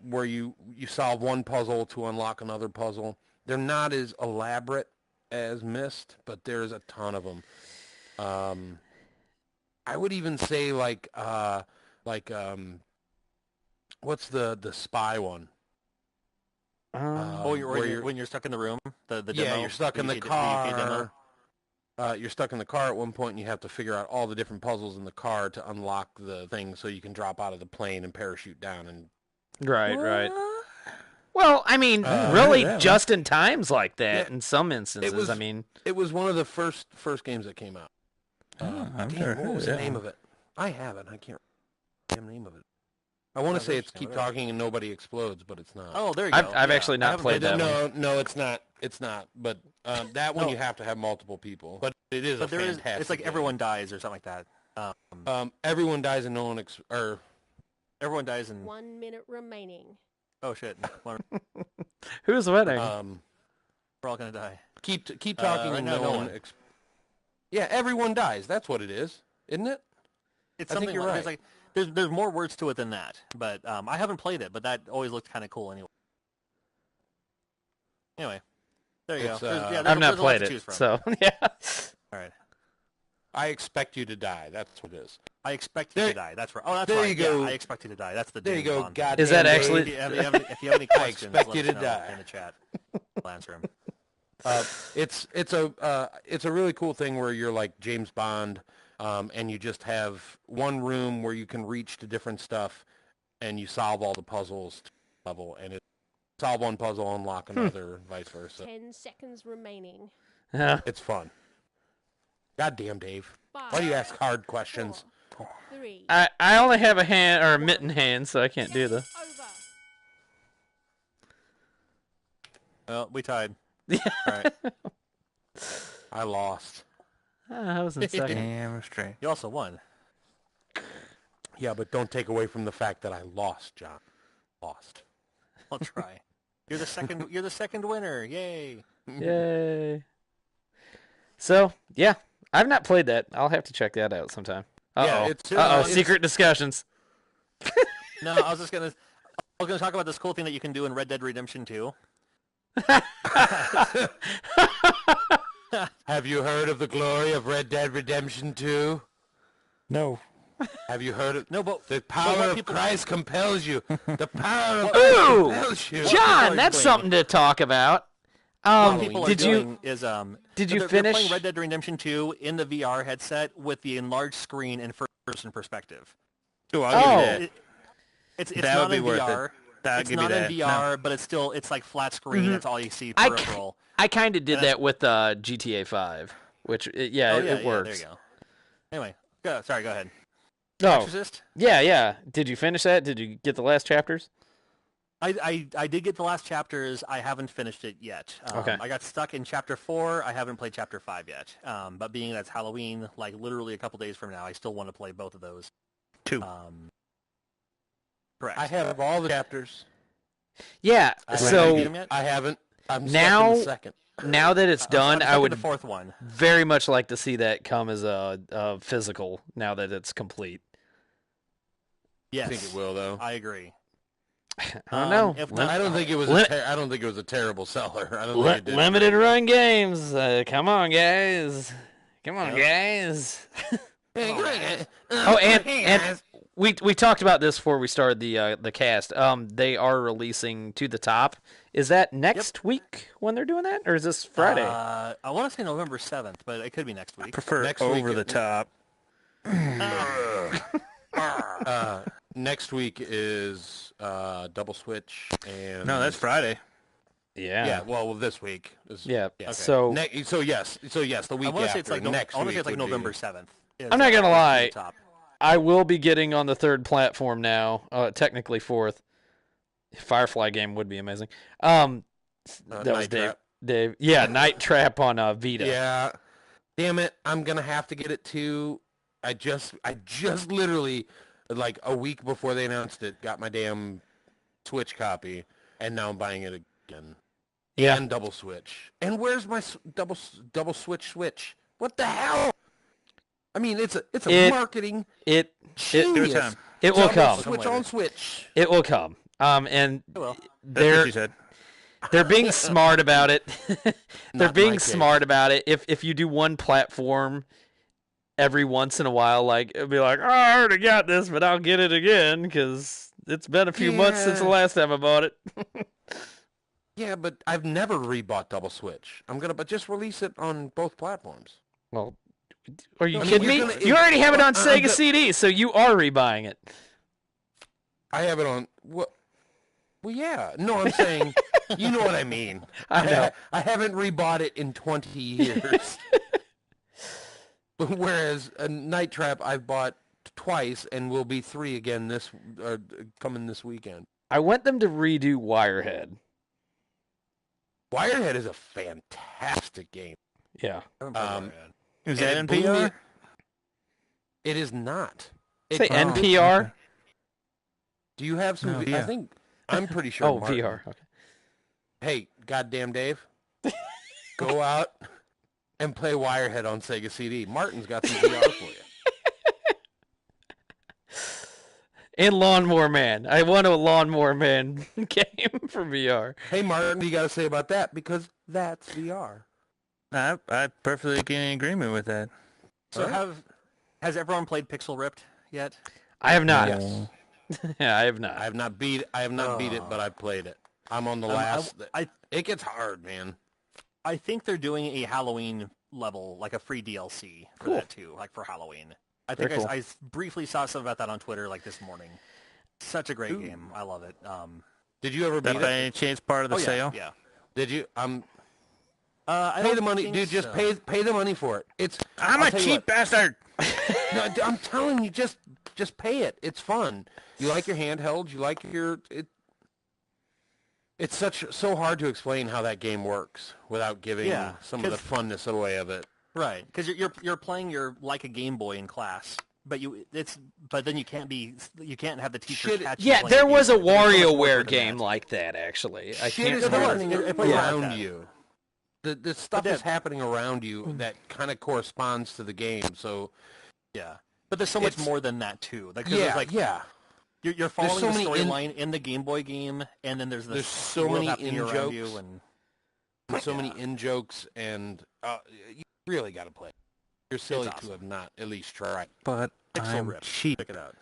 Speaker 4: where you solve one puzzle to unlock another puzzle. They're not as elaborate as Myst, but there's a ton of them. I would even say like what's the spy one?
Speaker 3: When you're stuck in the room, the demo.
Speaker 4: Yeah, you're stuck in the car. You're stuck in the car at one point, and you have to figure out all the different puzzles in the car to unlock the thing, so you can drop out of the plane and parachute down. And
Speaker 2: right. Well, I mean, really, just in times like that. In some instances,
Speaker 4: it was one of the first games that came out. What was the name of it? I have it. I can't remember the name of it. I want to say it's Keep Talking and Nobody Explodes, but it's not.
Speaker 3: Oh, there you go.
Speaker 2: I've actually not played that one.
Speaker 4: No, it's not. It's not. But that one you have to have multiple people. But it is a fantastic
Speaker 3: it's like
Speaker 4: game.
Speaker 3: Everyone Dies or something like that.
Speaker 4: Everyone Dies and no one
Speaker 3: Everyone Dies in
Speaker 5: 1 minute remaining.
Speaker 3: Oh shit!
Speaker 2: Who's winning?
Speaker 3: We're all gonna die.
Speaker 4: Keep talking and no one. Yeah, Everyone Dies. That's what it is, isn't it?
Speaker 3: It's something
Speaker 4: you're right.
Speaker 3: Like there's more words to it than that. But I haven't played it, but that always looked kind of cool anyway. Anyway, there you go.
Speaker 2: I've not played it, so yeah.
Speaker 3: All right.
Speaker 4: I Expect You to Die. That's what it is.
Speaker 3: I expect you to die. That's right. Oh, that's
Speaker 4: there
Speaker 3: right.
Speaker 4: you go.
Speaker 3: Yeah, I expect you to die. That's the
Speaker 4: There you
Speaker 3: Doom
Speaker 4: go.
Speaker 3: Bond.
Speaker 4: God
Speaker 2: Is that
Speaker 4: damn
Speaker 2: actually-
Speaker 3: If you have any questions,
Speaker 4: expect
Speaker 3: let
Speaker 4: you
Speaker 3: us
Speaker 4: to
Speaker 3: know
Speaker 4: die.
Speaker 3: in the chat. We'll answer them.
Speaker 4: It's a really cool thing where you're like James Bond, and you just have one room where you can reach to different stuff, and you solve all the puzzles to level, and solve one puzzle, unlock another, and vice versa.
Speaker 5: 10 seconds remaining.
Speaker 4: It's fun. Goddamn, Dave. Why do you ask hard questions?
Speaker 5: 4, 3.
Speaker 2: I only have a hand or a mitten hand, so I can't do the.
Speaker 5: Over.
Speaker 3: Well, we tied.
Speaker 2: Yeah.
Speaker 3: All right.
Speaker 4: I lost.
Speaker 2: I was in second.
Speaker 1: Damn straight.
Speaker 3: You also won.
Speaker 4: Yeah, but don't take away from the fact that I lost, John. Lost.
Speaker 3: I'll try. You're the second. You're the second winner. Yay!
Speaker 2: Yay. So, yeah, I've not played that. I'll have to check that out sometime.
Speaker 4: Yeah,
Speaker 2: Uh-oh,
Speaker 4: it's-
Speaker 2: secret discussions.
Speaker 3: No, I was gonna talk about this cool thing that you can do in Red Dead Redemption 2.
Speaker 4: Have you heard of the glory of Red Dead Redemption 2?
Speaker 1: No.
Speaker 4: Have you heard of...
Speaker 3: No, but
Speaker 4: The power
Speaker 3: what
Speaker 4: of
Speaker 3: people-
Speaker 4: Christ compels you. The power of
Speaker 2: Ooh!
Speaker 4: Christ compels you.
Speaker 2: John, that's something to talk about.
Speaker 3: what people are
Speaker 2: Did you
Speaker 3: doing is
Speaker 2: did you
Speaker 3: they're
Speaker 2: finish?
Speaker 3: playing Red Dead Redemption 2 in the VR headset with the enlarged screen and first-person perspective.
Speaker 1: Ooh, I'll give you
Speaker 2: Oh.
Speaker 1: that.
Speaker 3: It's
Speaker 1: That
Speaker 3: not
Speaker 1: would be
Speaker 3: in
Speaker 1: worth
Speaker 3: VR.
Speaker 1: it. I'll
Speaker 3: It's
Speaker 1: give you
Speaker 3: not in
Speaker 1: that.
Speaker 3: VR, but it's like flat screen. That's all you see
Speaker 2: I
Speaker 3: peripheral.
Speaker 2: I kind of did
Speaker 3: And that's-
Speaker 2: that with GTA 5, which, it
Speaker 3: There
Speaker 2: works.
Speaker 3: you go. Anyway, go ahead.
Speaker 2: Oh,
Speaker 3: Exorcist?
Speaker 2: yeah. Did you finish that? Did you get the last chapters?
Speaker 3: I did get the last chapters. I haven't finished it yet.
Speaker 2: Okay.
Speaker 3: I got stuck in chapter 4. I haven't played chapter 5 yet. But being that's Halloween, like literally a couple days from now, I still want to play both of those.
Speaker 1: 2.
Speaker 3: Correct.
Speaker 4: I have all the chapters.
Speaker 2: Yeah.
Speaker 3: Have
Speaker 2: So
Speaker 3: you beat 'em yet?
Speaker 4: I haven't. I'm
Speaker 2: Now-
Speaker 4: stuck in the second.
Speaker 2: now that it's done,
Speaker 3: I'm
Speaker 2: I
Speaker 3: stuck in
Speaker 2: would
Speaker 3: the fourth one.
Speaker 2: very much like to see that come as a physical. Now that it's complete.
Speaker 3: Yes,
Speaker 4: I think it will, though.
Speaker 3: I agree.
Speaker 2: I don't know.
Speaker 3: If not,
Speaker 4: I don't think it was. I don't think it was a terrible seller. I don't think it did.
Speaker 2: Limited run games. Come on, guys. Come on, guys. Oh, and we talked about this before we started the cast. They are releasing To the Top. Is that next week when they're doing that, or is this Friday?
Speaker 3: I want to say November 7th, but it could be next week.
Speaker 1: Prefer
Speaker 4: Next
Speaker 1: over
Speaker 4: week
Speaker 1: the
Speaker 4: it-
Speaker 1: top.
Speaker 4: Next week is Double Switch and
Speaker 1: No, that's Friday.
Speaker 4: yeah. Well, this week.
Speaker 2: Yeah.
Speaker 4: Okay.
Speaker 2: So
Speaker 4: So yes, the week
Speaker 3: I want to
Speaker 4: after.
Speaker 3: say it's like
Speaker 4: next
Speaker 3: I want to
Speaker 4: week
Speaker 3: say it's like
Speaker 4: would be-
Speaker 3: November 7th.
Speaker 2: I'm not gonna lie.
Speaker 3: Top.
Speaker 2: I will be getting on the third platform now. Technically fourth. Firefly game would be amazing. That was
Speaker 4: Night
Speaker 2: Dave.
Speaker 4: Trap.
Speaker 2: Dave. Yeah, Night Trap on Vita.
Speaker 4: Yeah. Damn it! I'm gonna have to get it too. I just literally like a week before they announced it, got my damn Switch copy, and now I'm buying it again.
Speaker 2: Yeah.
Speaker 4: And Double Switch. And where's my double Switch? What the hell? I mean, it's a marketing
Speaker 2: It
Speaker 4: genius.
Speaker 1: time.
Speaker 2: it will
Speaker 4: Double
Speaker 2: come.
Speaker 4: Switch
Speaker 3: later.
Speaker 4: on Switch.
Speaker 2: It will come. And
Speaker 3: Well,
Speaker 1: That's what she said.
Speaker 2: they're being smart about it. They're
Speaker 4: Not
Speaker 2: being
Speaker 4: my case.
Speaker 2: smart about it. If you do one platform every once in a while, like it'll be like, oh, I already got this, but I'll get it again because it's been a few months since the
Speaker 4: Yeah.
Speaker 2: last time I bought it.
Speaker 4: Yeah, but I've never rebought Double Switch. But just release it on both platforms.
Speaker 2: Well, are you
Speaker 4: I mean,
Speaker 2: kidding me?
Speaker 4: you're gonna-
Speaker 2: You already have it on
Speaker 4: I'm
Speaker 2: Sega
Speaker 4: gonna-
Speaker 2: CD, so you are rebuying it.
Speaker 4: I have it on what? Well, yeah. No, I'm saying, you know what I mean.
Speaker 2: I know.
Speaker 4: I haven't rebought it in 20 years. Whereas a Night Trap I've bought twice and will be 3 again coming this weekend.
Speaker 2: I want them to redo Wirehead.
Speaker 4: Wirehead is a fantastic game.
Speaker 2: Yeah.
Speaker 3: I haven't played
Speaker 4: Um,
Speaker 3: that yet.
Speaker 1: Is
Speaker 4: And
Speaker 1: that
Speaker 4: it
Speaker 1: in
Speaker 4: blew me-
Speaker 1: PR?
Speaker 4: It is not.
Speaker 2: Say
Speaker 4: It-
Speaker 2: NPR.
Speaker 4: Do you have some?
Speaker 1: No,
Speaker 4: I
Speaker 1: yeah.
Speaker 4: think I'm pretty sure.
Speaker 2: Oh,
Speaker 4: Martin-
Speaker 2: VR. Okay.
Speaker 4: Hey, goddamn Dave, go out and play Wirehead on Sega CD. Martin's got some VR for you.
Speaker 2: And Lawnmower Man. I want a Lawnmower Man game for VR.
Speaker 4: Hey, Martin, what do you got to say about that? Because that's VR.
Speaker 1: I perfectly get in agreement with that.
Speaker 3: So has everyone played Pixel Ripped yet?
Speaker 2: I have not.
Speaker 4: Yes.
Speaker 2: Yeah, I have not.
Speaker 4: I have not beat it, but I played it. I'm on the last. It gets hard, man.
Speaker 3: I think they're doing a Halloween level, like a free DLC for that too, like for Halloween. I think
Speaker 2: Very cool.
Speaker 3: I briefly saw something about that on Twitter like this morning. Such a great game. I love it.
Speaker 4: Did you ever beat
Speaker 1: That by
Speaker 4: it?
Speaker 1: any chance part of the sale?
Speaker 3: Yeah.
Speaker 4: Did you?
Speaker 3: I
Speaker 4: Pay
Speaker 3: don't
Speaker 4: the money,
Speaker 3: think
Speaker 4: dude. Just
Speaker 3: so.
Speaker 4: pay the money for it.
Speaker 1: I'm
Speaker 4: I'll
Speaker 1: a
Speaker 4: tell you
Speaker 1: cheap
Speaker 4: what.
Speaker 1: bastard.
Speaker 4: No, I'm telling you, just pay it. It's fun. You like your handheld. You like your it. It's so hard to explain how that game works without giving some of the funness away of it.
Speaker 3: Right, because you're playing like a Game Boy in class, but then you can't have the teacher catch you.
Speaker 2: Yeah,
Speaker 3: playing
Speaker 2: there
Speaker 3: the
Speaker 2: was a
Speaker 3: Game Boy. There's so much more
Speaker 2: WarioWare
Speaker 3: than
Speaker 2: game
Speaker 3: that.
Speaker 2: like that, actually. I
Speaker 4: Shit
Speaker 2: can't
Speaker 4: is
Speaker 2: remember.
Speaker 4: happening
Speaker 3: It was like
Speaker 4: around
Speaker 3: that.
Speaker 4: you. The stuff is happening around you that kind of corresponds to the game. So
Speaker 3: Yeah, but there's so much more than that too. Like, 'cause there's like,
Speaker 4: yeah.
Speaker 3: You're following
Speaker 4: so
Speaker 3: the
Speaker 4: many
Speaker 3: storyline in the Game Boy game, and then there's
Speaker 4: so
Speaker 3: world
Speaker 4: many
Speaker 3: happening around you,
Speaker 4: in-jokes.
Speaker 3: and
Speaker 4: There's so many in-jokes, and you really got to play it. You're silly
Speaker 3: awesome.
Speaker 4: to have not at least tried.
Speaker 1: But
Speaker 3: Pixel
Speaker 1: I'm
Speaker 3: Rip.
Speaker 1: cheap.
Speaker 3: Check it out.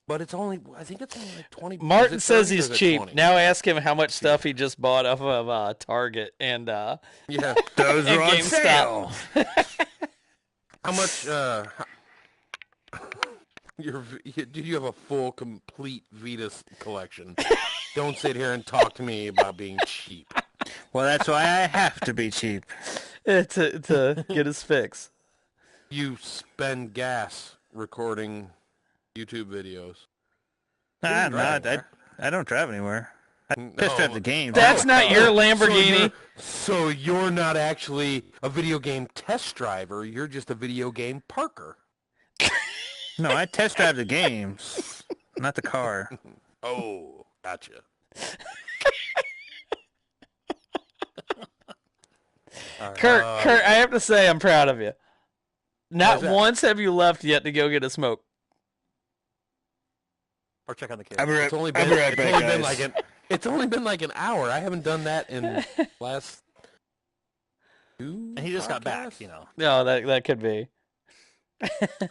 Speaker 4: But I think it's only like 20.
Speaker 2: Martin
Speaker 4: is it
Speaker 2: says
Speaker 4: 30 or
Speaker 2: he's
Speaker 4: is it
Speaker 2: cheap.
Speaker 4: 20?
Speaker 2: Now ask him how much stuff he just bought off of Target and
Speaker 4: Yeah.
Speaker 1: Those
Speaker 2: and
Speaker 1: are on
Speaker 2: GameStop.
Speaker 1: sale.
Speaker 4: How much, do you have a full, complete Vita collection? Don't sit here and talk to me about being cheap.
Speaker 1: Well, that's why I have to be cheap.
Speaker 2: to get his fix.
Speaker 4: You spend gas recording YouTube videos.
Speaker 1: I'm not. I don't drive anywhere. I just drive the game.
Speaker 2: That's not your Lamborghini.
Speaker 4: So you're not actually a video game test driver. You're just a video game parker.
Speaker 1: No, I test drive the games, not the car.
Speaker 4: Oh, gotcha.
Speaker 2: Kurt, I have to say I'm proud of you. Not
Speaker 4: How's that?
Speaker 2: once have you left yet to go get a smoke.
Speaker 3: Or check on the kids.
Speaker 1: I'll be right,
Speaker 4: It's only
Speaker 1: I'll
Speaker 4: been,
Speaker 1: be right
Speaker 4: it's
Speaker 1: back,
Speaker 4: only been
Speaker 1: guys.
Speaker 4: it's only been like an hour. I haven't done that in last 2
Speaker 3: And he just got back,
Speaker 4: podcasts.
Speaker 3: you know.
Speaker 2: No, that could be.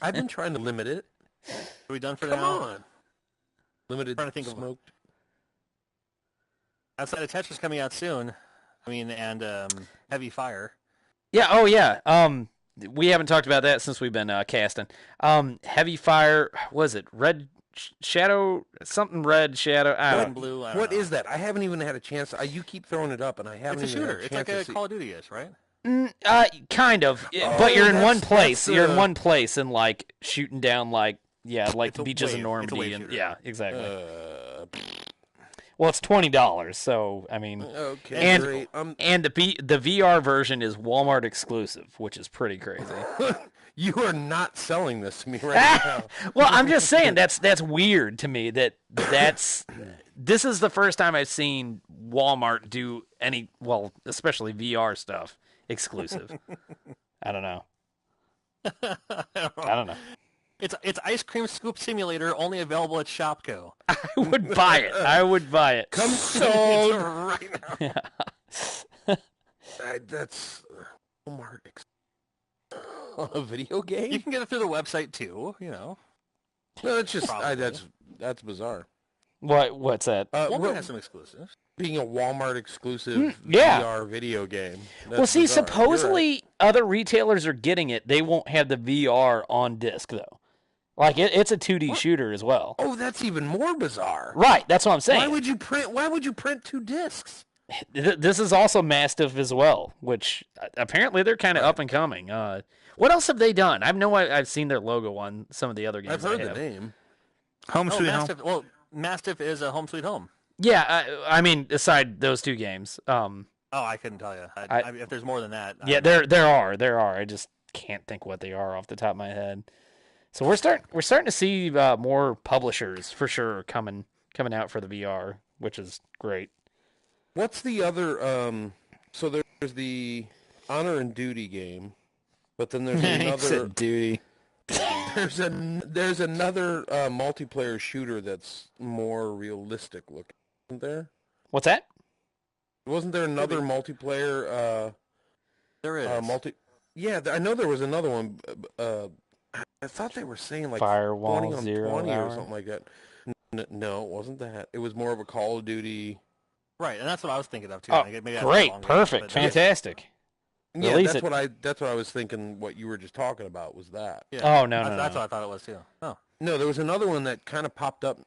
Speaker 4: I've been trying to limit it.
Speaker 3: Are we done for
Speaker 4: Come
Speaker 3: now?
Speaker 4: on. Limited
Speaker 3: Trying to think of-
Speaker 4: smoked.
Speaker 3: Outside of Tetris coming out soon. I mean, and Heavy Fire.
Speaker 2: Yeah. Oh, yeah. We haven't talked about that since we've been casting. Heavy Fire. Was it Red Shadow? Something Red Shadow. I
Speaker 3: Red
Speaker 2: don't
Speaker 3: and
Speaker 2: know.
Speaker 3: Blue. I don't
Speaker 4: What
Speaker 3: know.
Speaker 4: is that? I haven't even had a chance. You keep throwing it up, and I haven't
Speaker 3: It's a
Speaker 4: even
Speaker 3: shooter.
Speaker 4: had a
Speaker 3: It's
Speaker 4: chance
Speaker 3: like
Speaker 4: to
Speaker 3: a
Speaker 4: see.
Speaker 3: Call of Duty is, right?
Speaker 2: Kind of.
Speaker 4: Oh,
Speaker 2: but you're in one
Speaker 4: that's-
Speaker 2: place.
Speaker 4: that's,
Speaker 2: You're in one place and like shooting down like
Speaker 3: It's
Speaker 2: the
Speaker 3: a
Speaker 2: beaches of
Speaker 3: wave. It's a
Speaker 2: Normandy
Speaker 3: wave
Speaker 2: and
Speaker 3: shooter.
Speaker 2: yeah, exactly.
Speaker 4: Uh,
Speaker 2: Well, it's $20, so I mean,
Speaker 4: okay,
Speaker 2: And-
Speaker 4: great.
Speaker 2: and the VR version is Walmart exclusive, which is pretty crazy.
Speaker 4: You are not selling this to me right now.
Speaker 2: Well, I'm just saying that's weird to me. This is the first time I've seen Walmart do any, well, especially VR stuff exclusive. I don't know. I don't know.
Speaker 3: It's Ice Cream Scoop Simulator, only available at Shopko.
Speaker 2: I would buy it. I would buy it.
Speaker 4: Come sold right now. That's Walmart on a video game.
Speaker 3: You can get it through the website too. You know,
Speaker 4: No, that's just
Speaker 3: Probably.
Speaker 4: that's bizarre.
Speaker 2: What's that?
Speaker 3: Walmart has some exclusives.
Speaker 4: Being a Walmart exclusive
Speaker 2: yeah.
Speaker 4: VR video game.
Speaker 2: Well,
Speaker 4: that's
Speaker 2: see,
Speaker 4: bizarre. You're right.
Speaker 2: supposedly other retailers are getting it. They won't have the VR on disc though. Like it's a 2D shooter as well.
Speaker 4: Oh, that's even more bizarre.
Speaker 2: Right, that's what I'm saying.
Speaker 4: Why would you print 2 discs?
Speaker 2: This is also Mastiff as well, which apparently they're kind of up and coming. What else have they done? I've seen their logo on some of the other games.
Speaker 4: I've heard
Speaker 2: I
Speaker 4: the
Speaker 2: have.
Speaker 4: name.
Speaker 1: Home sweet home.
Speaker 3: Mastiff. Well, Mastiff is a Home Sweet Home.
Speaker 2: Yeah, I mean, aside those two games.
Speaker 3: Oh, I couldn't tell you. If there's more than that.
Speaker 2: Yeah, there are. I just can't think what they are off the top of my head. So we're starting to see more publishers for sure coming out for the VR, which is great.
Speaker 4: What's the other? So there's the Honor and Duty game, but then there's another.
Speaker 1: Duty.
Speaker 4: There's another multiplayer shooter that's more realistic looking. Isn't there?
Speaker 2: What's that?
Speaker 4: Wasn't there another multiplayer?
Speaker 3: There is.
Speaker 4: Yeah, I know there was another one. I thought they were saying like
Speaker 2: Firewall
Speaker 4: 20 on
Speaker 2: 0
Speaker 4: 20
Speaker 2: hour.
Speaker 4: or something like that. No, it wasn't that. It was more of a Call of Duty.
Speaker 3: Right, and that's what I was thinking of too.
Speaker 2: Oh,
Speaker 3: Maybe that's
Speaker 2: great,
Speaker 3: longer,
Speaker 2: perfect,
Speaker 3: but
Speaker 2: fantastic.
Speaker 4: Yeah,
Speaker 2: Release
Speaker 4: that's
Speaker 2: it.
Speaker 4: what I was thinking. What you were just talking about was that.
Speaker 3: Yeah.
Speaker 2: Oh, no.
Speaker 3: That's what I thought it was too. Oh.
Speaker 4: No, there was another one that kind of popped up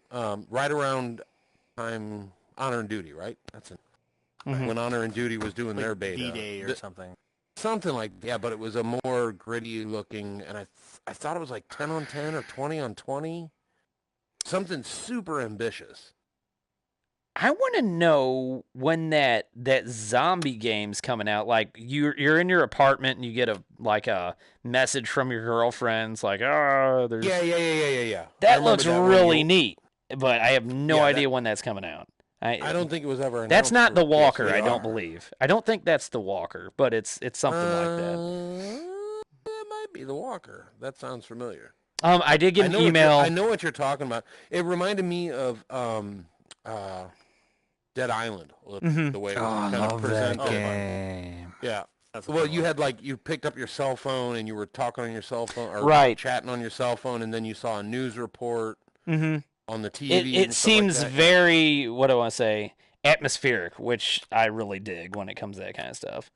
Speaker 4: right around time Honor and Duty, right? That's it.
Speaker 2: Mhm.
Speaker 4: When Honor and Duty was doing
Speaker 3: Like
Speaker 4: their beta.
Speaker 3: D-Day or something.
Speaker 4: Something like, yeah, but it was a more gritty looking, and I thought it was like 10 on 10 or 20 on 20. Something super ambitious.
Speaker 2: I want to know when that zombie game's coming out. Like you're in your apartment and you get a message from your girlfriends like, oh, there's
Speaker 4: Yeah.
Speaker 2: That looks really neat, but I have no idea when that's coming out.
Speaker 4: I don't think it was ever announced.
Speaker 2: That's not the Walker,
Speaker 4: PSVR.
Speaker 2: I don't believe. I don't think that's the Walker, but it's something like that.
Speaker 4: It might be the Walker. That sounds familiar.
Speaker 2: I did get an email.
Speaker 4: I know what you're talking about. It reminded me of Dead Island, the way it was kind of presented.
Speaker 1: Game.
Speaker 4: Yeah.
Speaker 3: That's
Speaker 4: Well, you had you picked up your cell phone and you were talking on your cell phone or
Speaker 2: Right.
Speaker 4: chatting on your cell phone, and then you saw a news report on the TV.
Speaker 2: It
Speaker 4: and stuff
Speaker 2: seems
Speaker 4: like that.
Speaker 2: very, what do I want to say, atmospheric, which I really dig when it comes to that kind of stuff.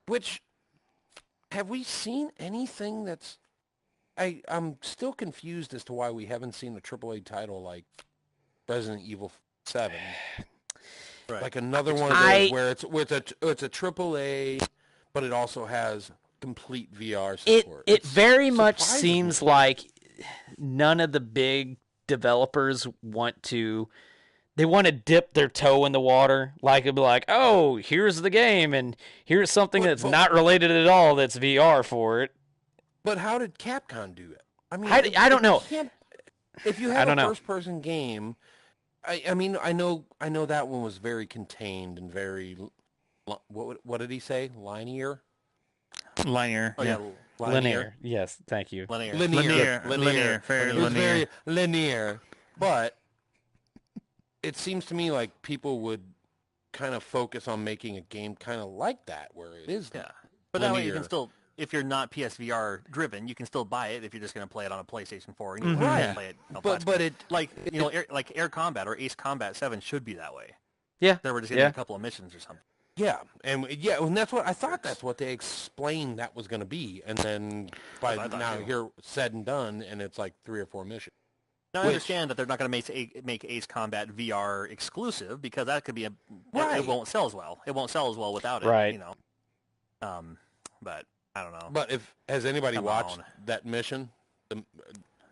Speaker 4: Which, have we seen anything that's... I'm still confused as to why we haven't seen a AAA title like Resident Evil 7.
Speaker 3: Right.
Speaker 4: Like another one of those where it's a AAA, but it also has complete VR support.
Speaker 2: It very much
Speaker 4: surprises
Speaker 2: seems
Speaker 4: me.
Speaker 2: like none of the big developers want to dip their toe in the water. Like it'd be like, oh, here's the game, and here's something that's not related at all that's VR for it.
Speaker 4: But how did Capcom do it? I mean,
Speaker 2: I don't know.
Speaker 4: If you have a first-person game, I mean, I know that one was very contained and very, what did he say? Linear.
Speaker 1: Linear.
Speaker 3: Oh, yeah.
Speaker 2: Linear. Yes, thank you.
Speaker 3: Linear.
Speaker 1: Linear. Very
Speaker 4: It was
Speaker 1: linear.
Speaker 4: very linear, but it seems to me like people would kind of focus on making a game kind of like that, where it is.
Speaker 3: Yeah. But that way you
Speaker 4: linear.
Speaker 3: can still, if you're not PSVR driven, you can still buy it if you're just going to play it on a PlayStation 4. And you can
Speaker 4: Right.
Speaker 3: play it on a
Speaker 4: But
Speaker 3: platform.
Speaker 4: it
Speaker 3: like like Air Combat or Ace Combat 7 should be that way.
Speaker 2: Yeah.
Speaker 3: There were just getting a couple of missions or something.
Speaker 4: and that's what I thought. That's what they explained that was going to be, and then by
Speaker 3: That's what I
Speaker 4: now
Speaker 3: thought, too.
Speaker 4: here said and done, and it's like 3 or 4 missions.
Speaker 3: Now, I understand that they're not going to make Ace Combat VR exclusive because that could be
Speaker 4: Right.
Speaker 3: it won't sell as well. It won't sell as well without it.
Speaker 2: Right.
Speaker 3: You know. But I don't know.
Speaker 4: But has anybody
Speaker 3: Come
Speaker 4: watched
Speaker 3: on.
Speaker 4: that mission? The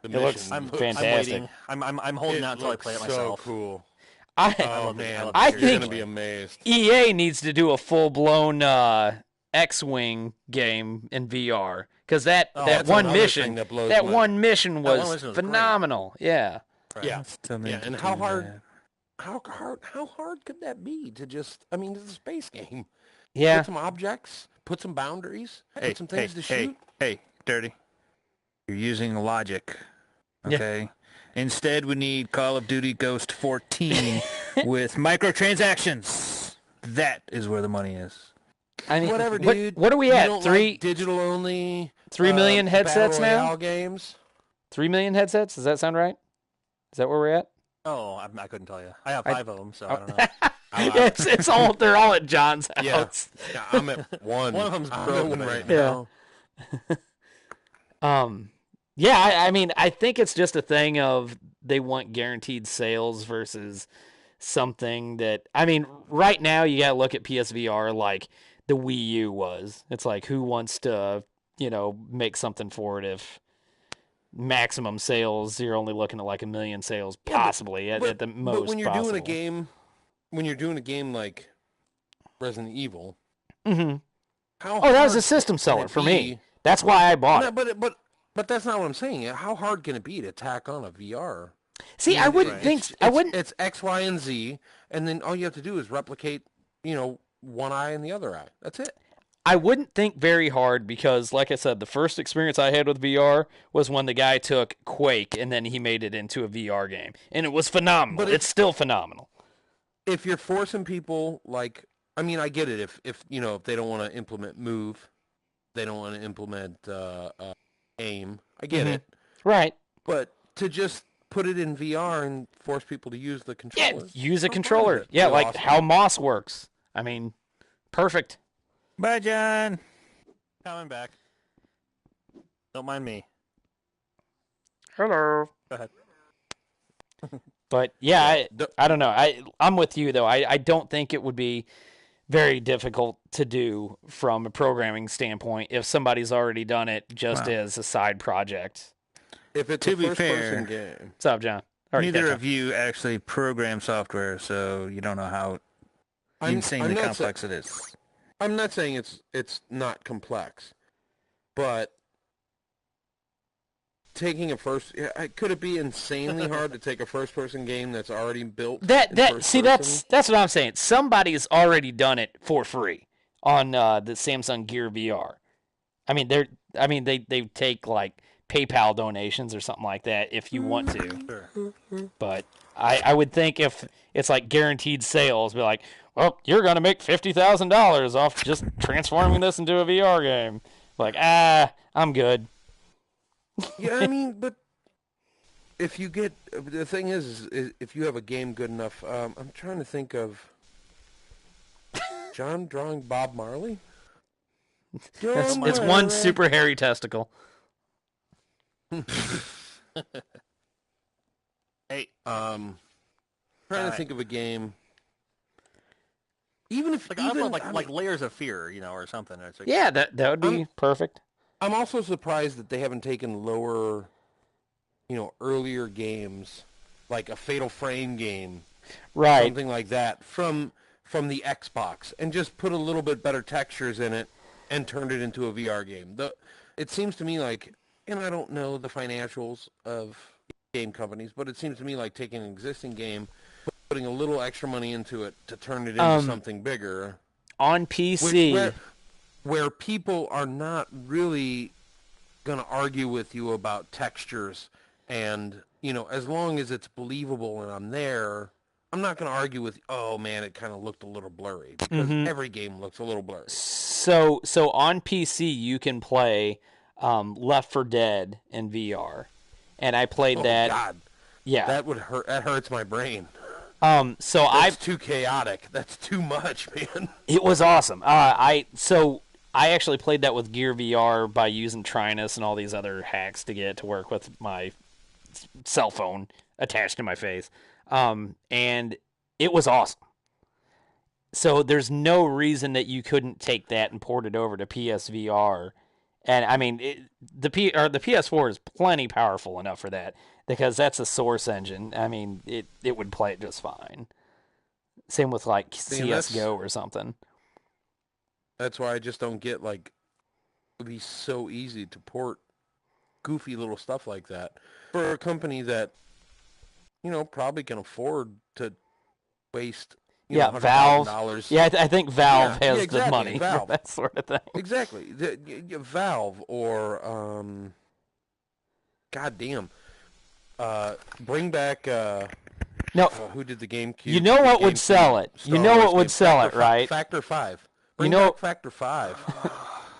Speaker 2: It
Speaker 4: mission.
Speaker 2: looks
Speaker 3: I'm
Speaker 2: fantastic.
Speaker 3: waiting. I'm holding out until I play it myself.
Speaker 4: So cool.
Speaker 3: I
Speaker 4: Oh
Speaker 3: love it.
Speaker 4: man,
Speaker 2: I
Speaker 4: you're
Speaker 2: think-
Speaker 4: gonna be amazed.
Speaker 2: EA needs to do a full-blown X-Wing game in VR because that
Speaker 4: that's
Speaker 2: one
Speaker 4: another
Speaker 2: mission
Speaker 4: thing that blows
Speaker 2: that
Speaker 4: my-
Speaker 2: one mission
Speaker 3: one
Speaker 2: was
Speaker 3: mission was great.
Speaker 2: phenomenal. Yeah.
Speaker 3: Right.
Speaker 4: Yeah,
Speaker 1: Still need
Speaker 4: yeah.
Speaker 1: to
Speaker 4: And
Speaker 1: do
Speaker 4: how hard?
Speaker 1: that.
Speaker 4: How hard could that be to just? I mean, it's a space game.
Speaker 2: Yeah.
Speaker 4: Put some objects. Put some boundaries.
Speaker 1: Hey,
Speaker 4: put some things to shoot.
Speaker 1: Hey, Dirty. You're using logic.
Speaker 2: Yeah.
Speaker 1: Okay. Instead, we need Call of Duty Ghost 14 with microtransactions. That is where the money is.
Speaker 2: I mean,
Speaker 4: Whatever, dude.
Speaker 2: What are we
Speaker 4: You
Speaker 2: at?
Speaker 4: don't
Speaker 2: Three
Speaker 4: like digital only.
Speaker 2: 3 million headsets
Speaker 4: Battle
Speaker 2: now?
Speaker 4: Royale games.
Speaker 2: 3 million headsets? Does that sound right? Is that where we're at?
Speaker 3: Oh, I couldn't tell you. I have 5 of them, so I don't know.
Speaker 2: It's all they're all at John's house.
Speaker 4: Yeah, I'm at one.
Speaker 3: One of them's
Speaker 4: I'm at
Speaker 3: broken
Speaker 4: one
Speaker 3: right
Speaker 4: right
Speaker 2: now.
Speaker 4: now.
Speaker 2: Yeah, I mean, I think it's just a thing of they want guaranteed sales versus something that, I mean, right now you got to look at PSVR like the Wii U was. It's like, who wants to, make something for it if maximum sales, you're only looking at like 1 million sales, possibly at the most.
Speaker 4: But when you're
Speaker 2: possible.
Speaker 4: doing a game like Resident Evil,
Speaker 2: Mm-hmm.
Speaker 4: how
Speaker 2: Oh, that was a
Speaker 4: hard
Speaker 2: system
Speaker 4: can
Speaker 2: seller
Speaker 4: it
Speaker 2: for
Speaker 4: be-
Speaker 2: me. That's why I bought
Speaker 4: No,
Speaker 2: it.
Speaker 4: but that's not what I'm saying. How hard can it be to tack on a VR?
Speaker 2: See, I wouldn't
Speaker 3: Right.
Speaker 2: think.
Speaker 4: It's,
Speaker 2: I wouldn't.
Speaker 4: It's X, Y, and Z, and then all you have to do is replicate, one eye and the other eye. That's it.
Speaker 2: I wouldn't think very hard because, like I said, the first experience I had with VR was when the guy took Quake and then he made it into a VR game, and it was phenomenal.
Speaker 4: But
Speaker 2: it's still phenomenal.
Speaker 4: If you're forcing people, I get it. If they don't want to implement Move, they don't want to implement aim. I get
Speaker 2: Mhm.
Speaker 4: it.
Speaker 2: Right.
Speaker 4: But to just put it in VR and force people to use the controller.
Speaker 2: Yeah, use a controller. Yeah, like awesome. How Moss works. I mean, perfect.
Speaker 1: Bye, John.
Speaker 3: Coming back. Don't mind me.
Speaker 2: Hello.
Speaker 3: Go ahead.
Speaker 2: But yeah, I don't know. I'm with you though. I don't think it would be very difficult to do from a programming standpoint if somebody's already done it just as a side project.
Speaker 4: If it's a first-person game.
Speaker 2: What's up, John?
Speaker 1: Neither of you actually program software, so you don't know how insanely complex it is.
Speaker 4: I'm not saying it's not complex, but taking could it be insanely hard to take a first-person game that's already built?
Speaker 2: That's what I'm saying. Somebody's already done it for free on the Samsung Gear VR. I mean, they take like PayPal donations or something like that if you want to.
Speaker 3: Sure.
Speaker 2: But I would think if it's like guaranteed sales, be like, well, you're gonna make $50,000 off just transforming this into a VR game. Like, I'm good.
Speaker 4: Yeah, I mean, but if you get the thing is if you have a game good enough, I'm trying to think of John drawing Bob Marley.
Speaker 2: It's one super hairy testicle.
Speaker 3: Hey,
Speaker 4: trying to think of a game. Even if like Layers of Fear, or something. It's like,
Speaker 2: yeah, that would be perfect.
Speaker 4: I'm also surprised that they haven't taken lower, earlier games, like a Fatal Frame game,
Speaker 2: right?
Speaker 4: Something like that from the Xbox, and just put a little bit better textures in it and turned it into a VR game. It seems to me like, and I don't know the financials of game companies, but it seems to me like taking an existing game, putting a little extra money into it to turn it into something bigger
Speaker 2: on PC.
Speaker 4: Where people are not really going to argue with you about textures and, as long as it's believable and I'm there, I'm not going to argue with, oh, man, it kind of looked a little blurry. Because every game looks a little blurry.
Speaker 2: So on PC, you can play Left 4 Dead in VR. And I played that.
Speaker 4: God.
Speaker 2: Yeah.
Speaker 4: That would hurt. That hurts my brain.
Speaker 2: So
Speaker 4: That's too chaotic. That's too much, man.
Speaker 2: It was awesome. I actually played that with Gear VR by using Trinus and all these other hacks to get it to work with my cell phone attached to my face. And it was awesome. So there's no reason that you couldn't take that and port it over to PSVR. And I mean, the PS4 is plenty powerful enough for that because that's a Source engine. I mean, it would play it just fine. Same with like CS:GO or something.
Speaker 4: That's why I just don't get, it would be so easy to port goofy little stuff like that for a company that, probably can afford to waste,
Speaker 2: Valve. Yeah, I think Valve has
Speaker 4: exactly,
Speaker 2: the money
Speaker 4: Valve.
Speaker 2: for that sort of thing.
Speaker 4: Exactly. Valve or, goddamn, bring back,
Speaker 2: no,
Speaker 4: who did the GameCube?
Speaker 2: You know what would sell it? You know what would sell it, right?
Speaker 4: Factor 5. Bring back Factor 5.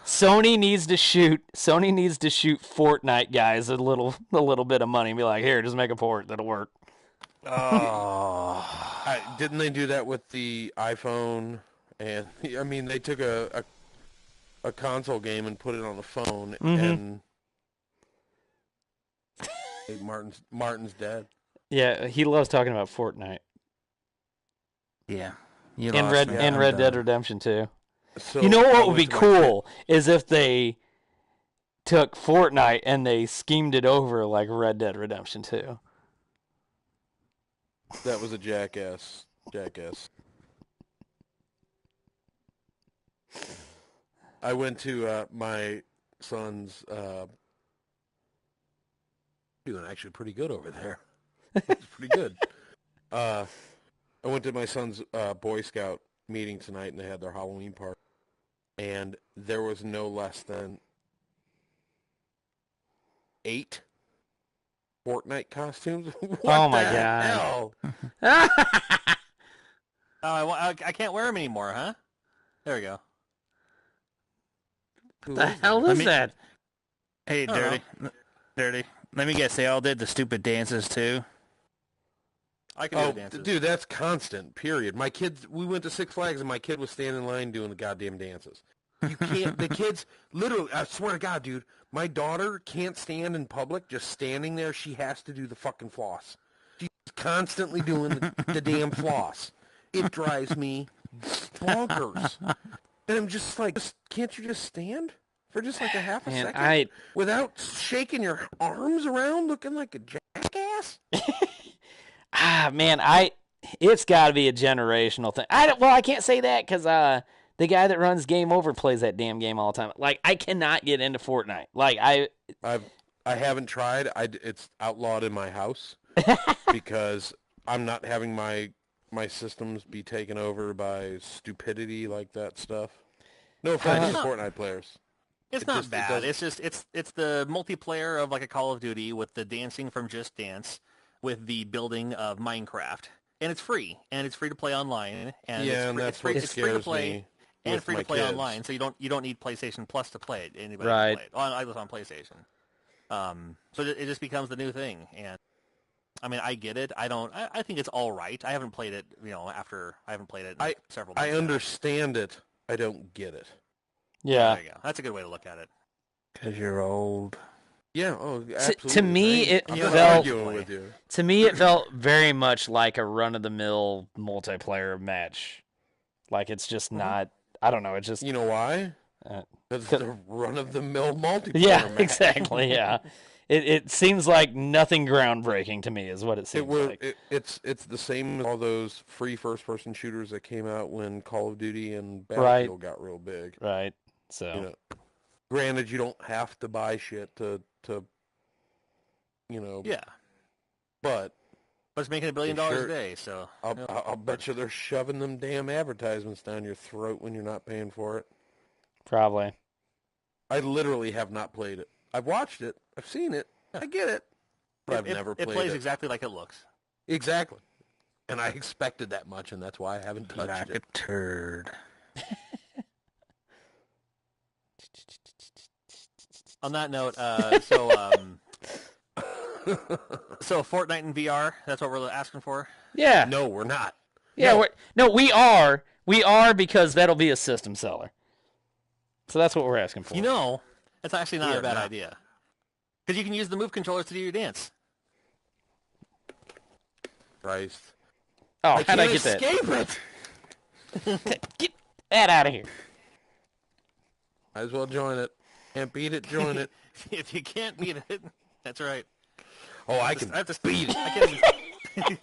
Speaker 2: Sony needs to shoot Fortnite guys a little bit of money and be like, here, just make a port that'll work.
Speaker 4: Oh, didn't they do that with the iPhone? And I mean, they took a console game and put it on the phone, and hey, Martin's dead.
Speaker 2: Yeah, he loves talking about Fortnite.
Speaker 1: Yeah,
Speaker 2: and Red Dead Redemption 2.
Speaker 4: So
Speaker 2: you know what would be cool is if they took Fortnite and they schemed it over like Red Dead Redemption 2.
Speaker 4: That was a jackass. I went to my son's doing actually pretty good over there. It's pretty good. I went to my son's Boy Scout meeting tonight, and they had their Halloween party. And there was no less than 8 Fortnite costumes.
Speaker 2: Oh my god!
Speaker 3: Oh, I can't wear them anymore, huh? There we go.
Speaker 2: What the hell is that?
Speaker 1: Hey, Dirty. Let me guess, they all did the stupid dances too.
Speaker 3: I can do the dances.
Speaker 4: Dude, that's constant, period. My kids, we went to Six Flags, and my kid was standing in line doing the goddamn dances. You can't, the kids, literally, I swear to God, dude, my daughter can't stand in public just standing there. She has to do the fucking floss. She's constantly doing the damn floss. It drives me bonkers. And I'm just like, can't you just stand for just like a half a second without shaking your arms around looking like a jackass?
Speaker 2: Man, it's got to be a generational thing. I can't say that because the guy that runs Game Over plays that damn game all the time. Like, I cannot get into Fortnite. Like, I
Speaker 4: haven't tried. It's outlawed in my house because I'm not having my systems be taken over by stupidity like that stuff. No offense to Fortnite players.
Speaker 3: It's not bad. It's just it's the multiplayer of like a Call of Duty with the dancing from Just Dance, with the building of Minecraft, and it's free to play online, and it's free to play and free to play online. So you don't need PlayStation Plus to play it. Anybody can play it. I was on PlayStation, so it just becomes the new thing. And I mean, I get it. I think it's all right. I haven't played it. After I haven't played it in several months.
Speaker 4: I understand it. I don't get it.
Speaker 2: Yeah.
Speaker 3: There you go. That's a good way to look at it.
Speaker 1: Because you're old.
Speaker 4: Yeah, absolutely.
Speaker 2: To me, it felt very much like a run-of-the-mill multiplayer match. Like, it's just not. I don't know. It's just.
Speaker 4: You know why? It's the run-of-the-mill multiplayer match.
Speaker 2: Exactly. Yeah. It seems like nothing groundbreaking to me is what it seems like.
Speaker 4: It's the same as all those free first-person shooters that came out when Call of Duty and Battlefield got real big.
Speaker 2: Right. So.
Speaker 4: Granted, you don't have to buy shit to
Speaker 3: Yeah.
Speaker 4: But
Speaker 3: it's making $1 billion a day, so.
Speaker 4: I'll bet you they're shoving them damn advertisements down your throat when you're not paying for it.
Speaker 2: Probably.
Speaker 4: I literally have not played it. I've watched it. I've seen it. I get it. But I've never played it.
Speaker 3: It plays exactly like it looks.
Speaker 4: Exactly. And I expected that much, and that's why I haven't touched
Speaker 1: like
Speaker 4: it.
Speaker 1: Like a turd.
Speaker 3: On that note, so Fortnite in VR, that's what we're asking for?
Speaker 2: Yeah.
Speaker 4: No, we're not.
Speaker 2: Yeah, we are. We are because that'll be a system seller. So that's what we're asking for.
Speaker 3: It's actually not a bad idea. Because you can use the move controllers to do your dance.
Speaker 4: Christ.
Speaker 2: Oh, how'd I get that?
Speaker 4: Escape it!
Speaker 2: Get that out of here.
Speaker 4: Might as well join it. Can't beat it, join it.
Speaker 3: If you can't beat it, that's right.
Speaker 4: Oh, I can beat it.
Speaker 3: I can't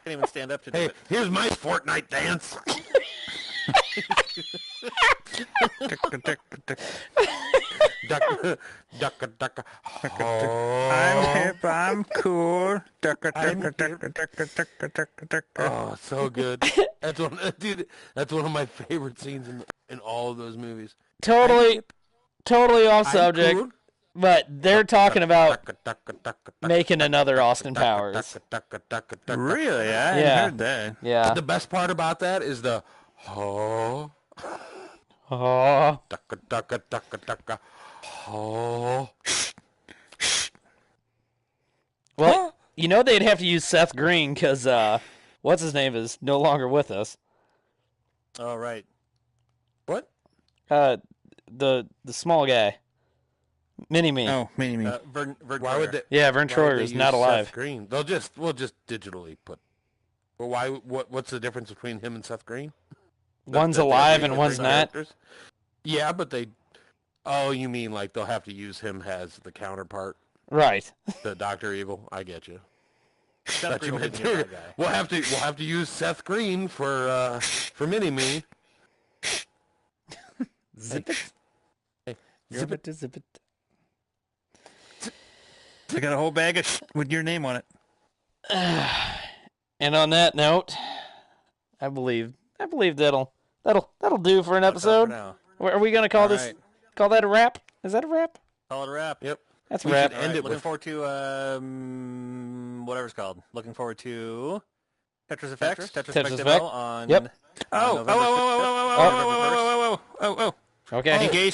Speaker 3: even stand up to do it.
Speaker 4: Here's my Fortnite dance. Ducka.
Speaker 1: I'm hip, I'm cool.
Speaker 4: Oh, so good. That's one of my favorite scenes in all of those movies.
Speaker 2: Totally off subject, cool. But they're talking about making another Austin Powers.
Speaker 1: Really? I hadn't heard that.
Speaker 2: Yeah.
Speaker 4: But the best part about that is the
Speaker 2: Oh.
Speaker 4: Ducka. Oh.
Speaker 2: Well, they'd have to use Seth Green because what's his name is no longer with us.
Speaker 3: Oh, right.
Speaker 4: What?
Speaker 2: The small guy. Mini-Me.
Speaker 1: Oh, Mini-Me.
Speaker 3: Vern
Speaker 4: why would they?
Speaker 2: Yeah, Vern Troyer is not alive.
Speaker 4: Seth Green. We'll just digitally put. Well, why? What's the difference between him and Seth Green?
Speaker 2: One's alive and one's not.
Speaker 4: Characters? Yeah, but they. Oh, you mean like they'll have to use him as the counterpart?
Speaker 2: Right.
Speaker 4: The Dr. Evil. I get you.
Speaker 3: Seth Green would be a bad guy.
Speaker 4: We'll have to use Seth Green for Mini-Me.
Speaker 2: Zip it.
Speaker 4: Hey,
Speaker 2: Zip it.
Speaker 1: I got a whole bag of with your name on it.
Speaker 2: And on that note, I believe that'll do for an episode. Are we gonna call call that a wrap? Is that a wrap?
Speaker 3: Call it a wrap.
Speaker 4: Yep.
Speaker 2: That's a wrap.
Speaker 3: End it. Looking forward to whatever it's called. Looking forward to Tetris Effect. Tetris Effect demo on.
Speaker 2: Yep.
Speaker 1: Oh.
Speaker 2: Okay.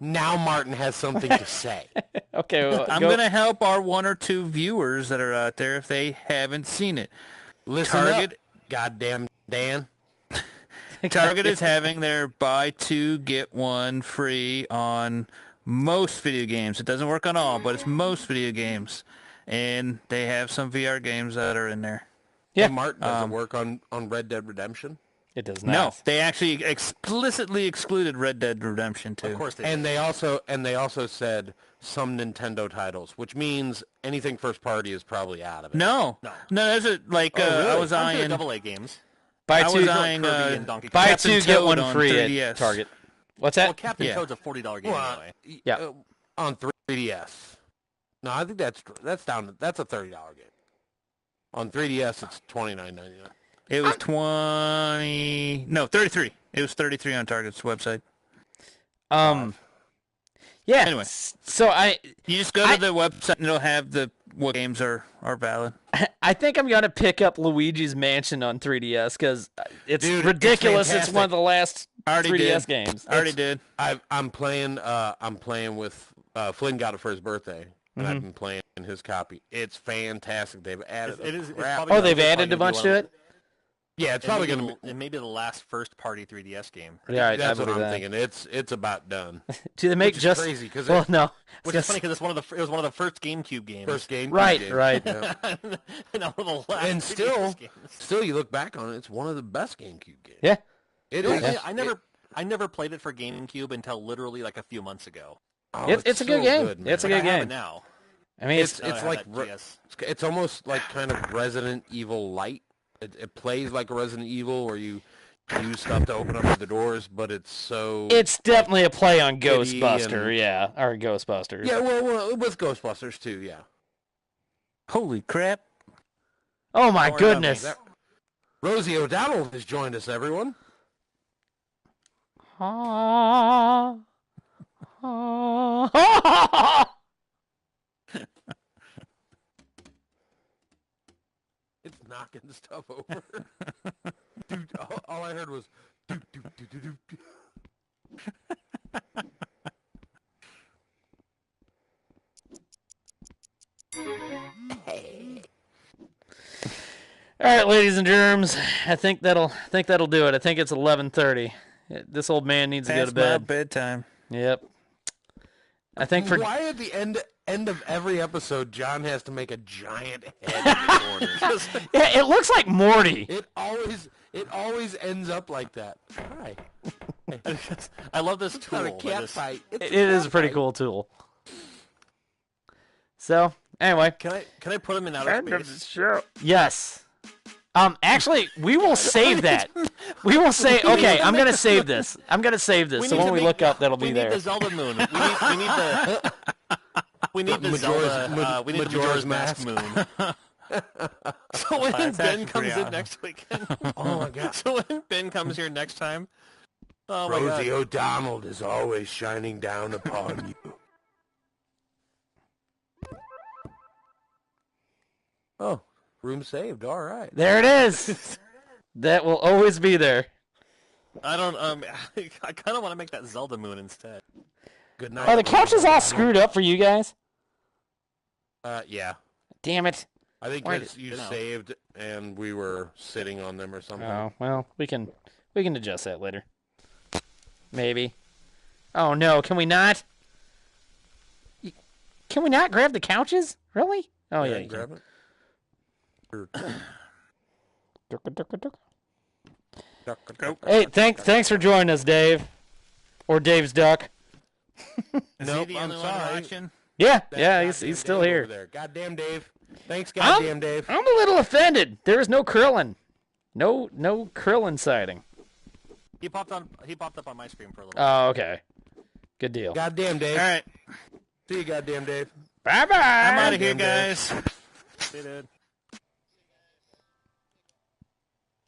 Speaker 4: Now Martin has something to say.
Speaker 2: Okay, well,
Speaker 1: I'm going to help our 1 or 2 viewers that are out there if they haven't seen it.
Speaker 4: Listen
Speaker 1: Target,
Speaker 4: up, goddamn Dan.
Speaker 1: Target is having their buy 2, get 1 free on most video games. It doesn't work on all, but it's most video games. And they have some VR games that are in there.
Speaker 2: Yeah.
Speaker 4: Hey, Martin, does it work on Red Dead Redemption?
Speaker 2: It does not.
Speaker 1: No, they actually explicitly excluded Red Dead Redemption 2.
Speaker 3: Of course they
Speaker 4: And
Speaker 3: did.
Speaker 4: they also said some Nintendo titles, which means anything first party is probably out of it.
Speaker 1: No, there's a, like, I was
Speaker 3: I'm good
Speaker 1: eyeing...
Speaker 3: at AA games.
Speaker 2: Buy
Speaker 1: I
Speaker 2: two,
Speaker 1: was eyeing
Speaker 3: Kirby and Donkey Kong.
Speaker 2: buy
Speaker 1: Captain
Speaker 2: 2, get
Speaker 1: Toad
Speaker 2: 1
Speaker 1: on
Speaker 2: free
Speaker 1: 3DS.
Speaker 2: at Target. What's
Speaker 3: Well,
Speaker 2: that?
Speaker 3: Captain
Speaker 1: Yeah.
Speaker 3: Toad's a $40 game
Speaker 4: Well,
Speaker 3: anyway.
Speaker 2: Yeah.
Speaker 4: On 3DS. No, I think that's down. That's a $30 game. On 3DS, it's $29.99.
Speaker 1: It was 33. It was 33 on Target's website.
Speaker 2: Yeah.
Speaker 1: Anyway.
Speaker 2: So
Speaker 1: You just go to the website and it'll have what games are valid.
Speaker 2: I think I'm going to pick up Luigi's Mansion on 3DS because it's
Speaker 4: Dude,
Speaker 2: ridiculous.
Speaker 4: it's
Speaker 2: It's one of the last
Speaker 1: Already
Speaker 2: 3DS
Speaker 1: did.
Speaker 2: games.
Speaker 1: I already did.
Speaker 4: I'm playing with Flynn got it for his birthday, and I've been playing his copy. It's fantastic. They've added
Speaker 3: It's
Speaker 4: crap.
Speaker 3: probably
Speaker 2: Oh, they've
Speaker 3: it's
Speaker 2: added
Speaker 3: probably
Speaker 2: a bunch
Speaker 3: gonna
Speaker 2: to
Speaker 3: be
Speaker 2: it?
Speaker 4: Yeah, it's probably going to be.
Speaker 3: it may be the last first-party 3DS game.
Speaker 2: Yeah, I
Speaker 4: That's what
Speaker 2: believe
Speaker 4: I'm
Speaker 2: that.
Speaker 4: thinking. It's about done.
Speaker 2: Do they make
Speaker 4: Which is
Speaker 2: just...
Speaker 4: crazy, 'cause
Speaker 2: well, no.
Speaker 3: Which is funny because it was one of the first GameCube games.
Speaker 4: First game.
Speaker 2: Right,
Speaker 4: game.
Speaker 2: right.
Speaker 4: Yeah.
Speaker 3: and one of the last
Speaker 4: And
Speaker 3: 3DS games.
Speaker 4: still, you look back on it, it's one of the best GameCube games.
Speaker 2: Yeah.
Speaker 4: It
Speaker 3: You know,
Speaker 4: is.
Speaker 3: I never played it for GameCube until literally like a few months ago.
Speaker 2: It's a good game. It's a
Speaker 3: But
Speaker 2: good
Speaker 3: I have
Speaker 2: game.
Speaker 3: it now.
Speaker 2: I mean,
Speaker 4: It's
Speaker 3: Now that I have
Speaker 4: like
Speaker 3: that GS.
Speaker 4: it's almost like kind of Resident Evil light. It plays like a Resident Evil where you use stuff to open up the doors, but it's so...
Speaker 2: It's definitely a play on
Speaker 4: Kitty
Speaker 2: Ghostbuster,
Speaker 4: and-
Speaker 2: yeah. Or Ghostbusters.
Speaker 4: Yeah, well, with Ghostbusters too, yeah.
Speaker 1: Holy crap.
Speaker 2: Oh my
Speaker 3: Don't worry about
Speaker 2: goodness.
Speaker 3: me.
Speaker 4: Rosie O'Donnell has joined us, everyone.
Speaker 2: Ah. Ah.
Speaker 4: It's knocking stuff over. Dude, all I heard was... Doo, doo, doo, doo, doo, doo.
Speaker 2: All right, ladies and germs. I think that'll do it. I think it's 11:30. This old man needs to go to
Speaker 1: Past my
Speaker 2: bed.
Speaker 1: bedtime.
Speaker 2: Yep. I think for
Speaker 4: Why at the end of every episode, John has to make a giant head in the corner?
Speaker 2: yeah, it looks like Morty.
Speaker 4: It always ends up like that. Hi.
Speaker 3: I love this
Speaker 4: It's not a
Speaker 3: tool.
Speaker 4: cat fight. It's
Speaker 2: It is a pretty
Speaker 4: cat
Speaker 2: cool tool. So, anyway.
Speaker 3: Can I put him in outer space?
Speaker 2: Yes. Actually, we will save that. We will say, okay, I'm going to save this. So
Speaker 3: need
Speaker 2: when
Speaker 3: to
Speaker 2: we
Speaker 3: make-
Speaker 2: look up, that'll be
Speaker 3: We
Speaker 2: there.
Speaker 3: need the Zelda moon. We need the Zelda. We need the Majora's Mask moon. So when
Speaker 1: That's
Speaker 3: Ben
Speaker 1: actually
Speaker 3: comes
Speaker 1: pretty
Speaker 3: in
Speaker 1: awesome.
Speaker 3: next weekend.
Speaker 4: Oh my god.
Speaker 3: So when Ben comes here next time. Oh my
Speaker 4: Rosie
Speaker 3: god.
Speaker 4: O'Donnell is always shining down upon you. Oh, room saved. All right.
Speaker 2: There it is. That will always be there.
Speaker 3: I don't. I kind of want to make that Zelda moon instead.
Speaker 4: Good night.
Speaker 2: Are the couches all screwed up for you guys?
Speaker 4: Yeah.
Speaker 2: Damn it.
Speaker 4: I think
Speaker 2: Why
Speaker 4: because you saved and we were sitting on them or something.
Speaker 2: Oh, well, we can adjust that later. Maybe. Oh no, can we not? Can we not grab the couches? Really? Oh yeah, you
Speaker 4: grab it.
Speaker 2: Hey, thanks for joining us, Dave. Or Dave's duck.
Speaker 1: Is
Speaker 4: Nope,
Speaker 1: he the
Speaker 4: I'm
Speaker 1: only one
Speaker 4: sorry.
Speaker 1: watching?
Speaker 2: Yeah,
Speaker 4: That's
Speaker 2: yeah,
Speaker 4: goddamn
Speaker 2: he's still
Speaker 4: Dave
Speaker 2: here.
Speaker 4: over there. Goddamn Dave. Thanks, goddamn Dave.
Speaker 2: I'm a little offended. There is no Krillin. No Krillin sighting.
Speaker 3: He popped up on my screen for a little. while.
Speaker 2: Oh, okay. Good deal.
Speaker 4: Goddamn Dave.
Speaker 1: All right.
Speaker 4: See you, goddamn Dave.
Speaker 2: Bye bye.
Speaker 1: I'm out of here,
Speaker 4: Goddamn Dave.
Speaker 1: guys.
Speaker 3: See you, dude.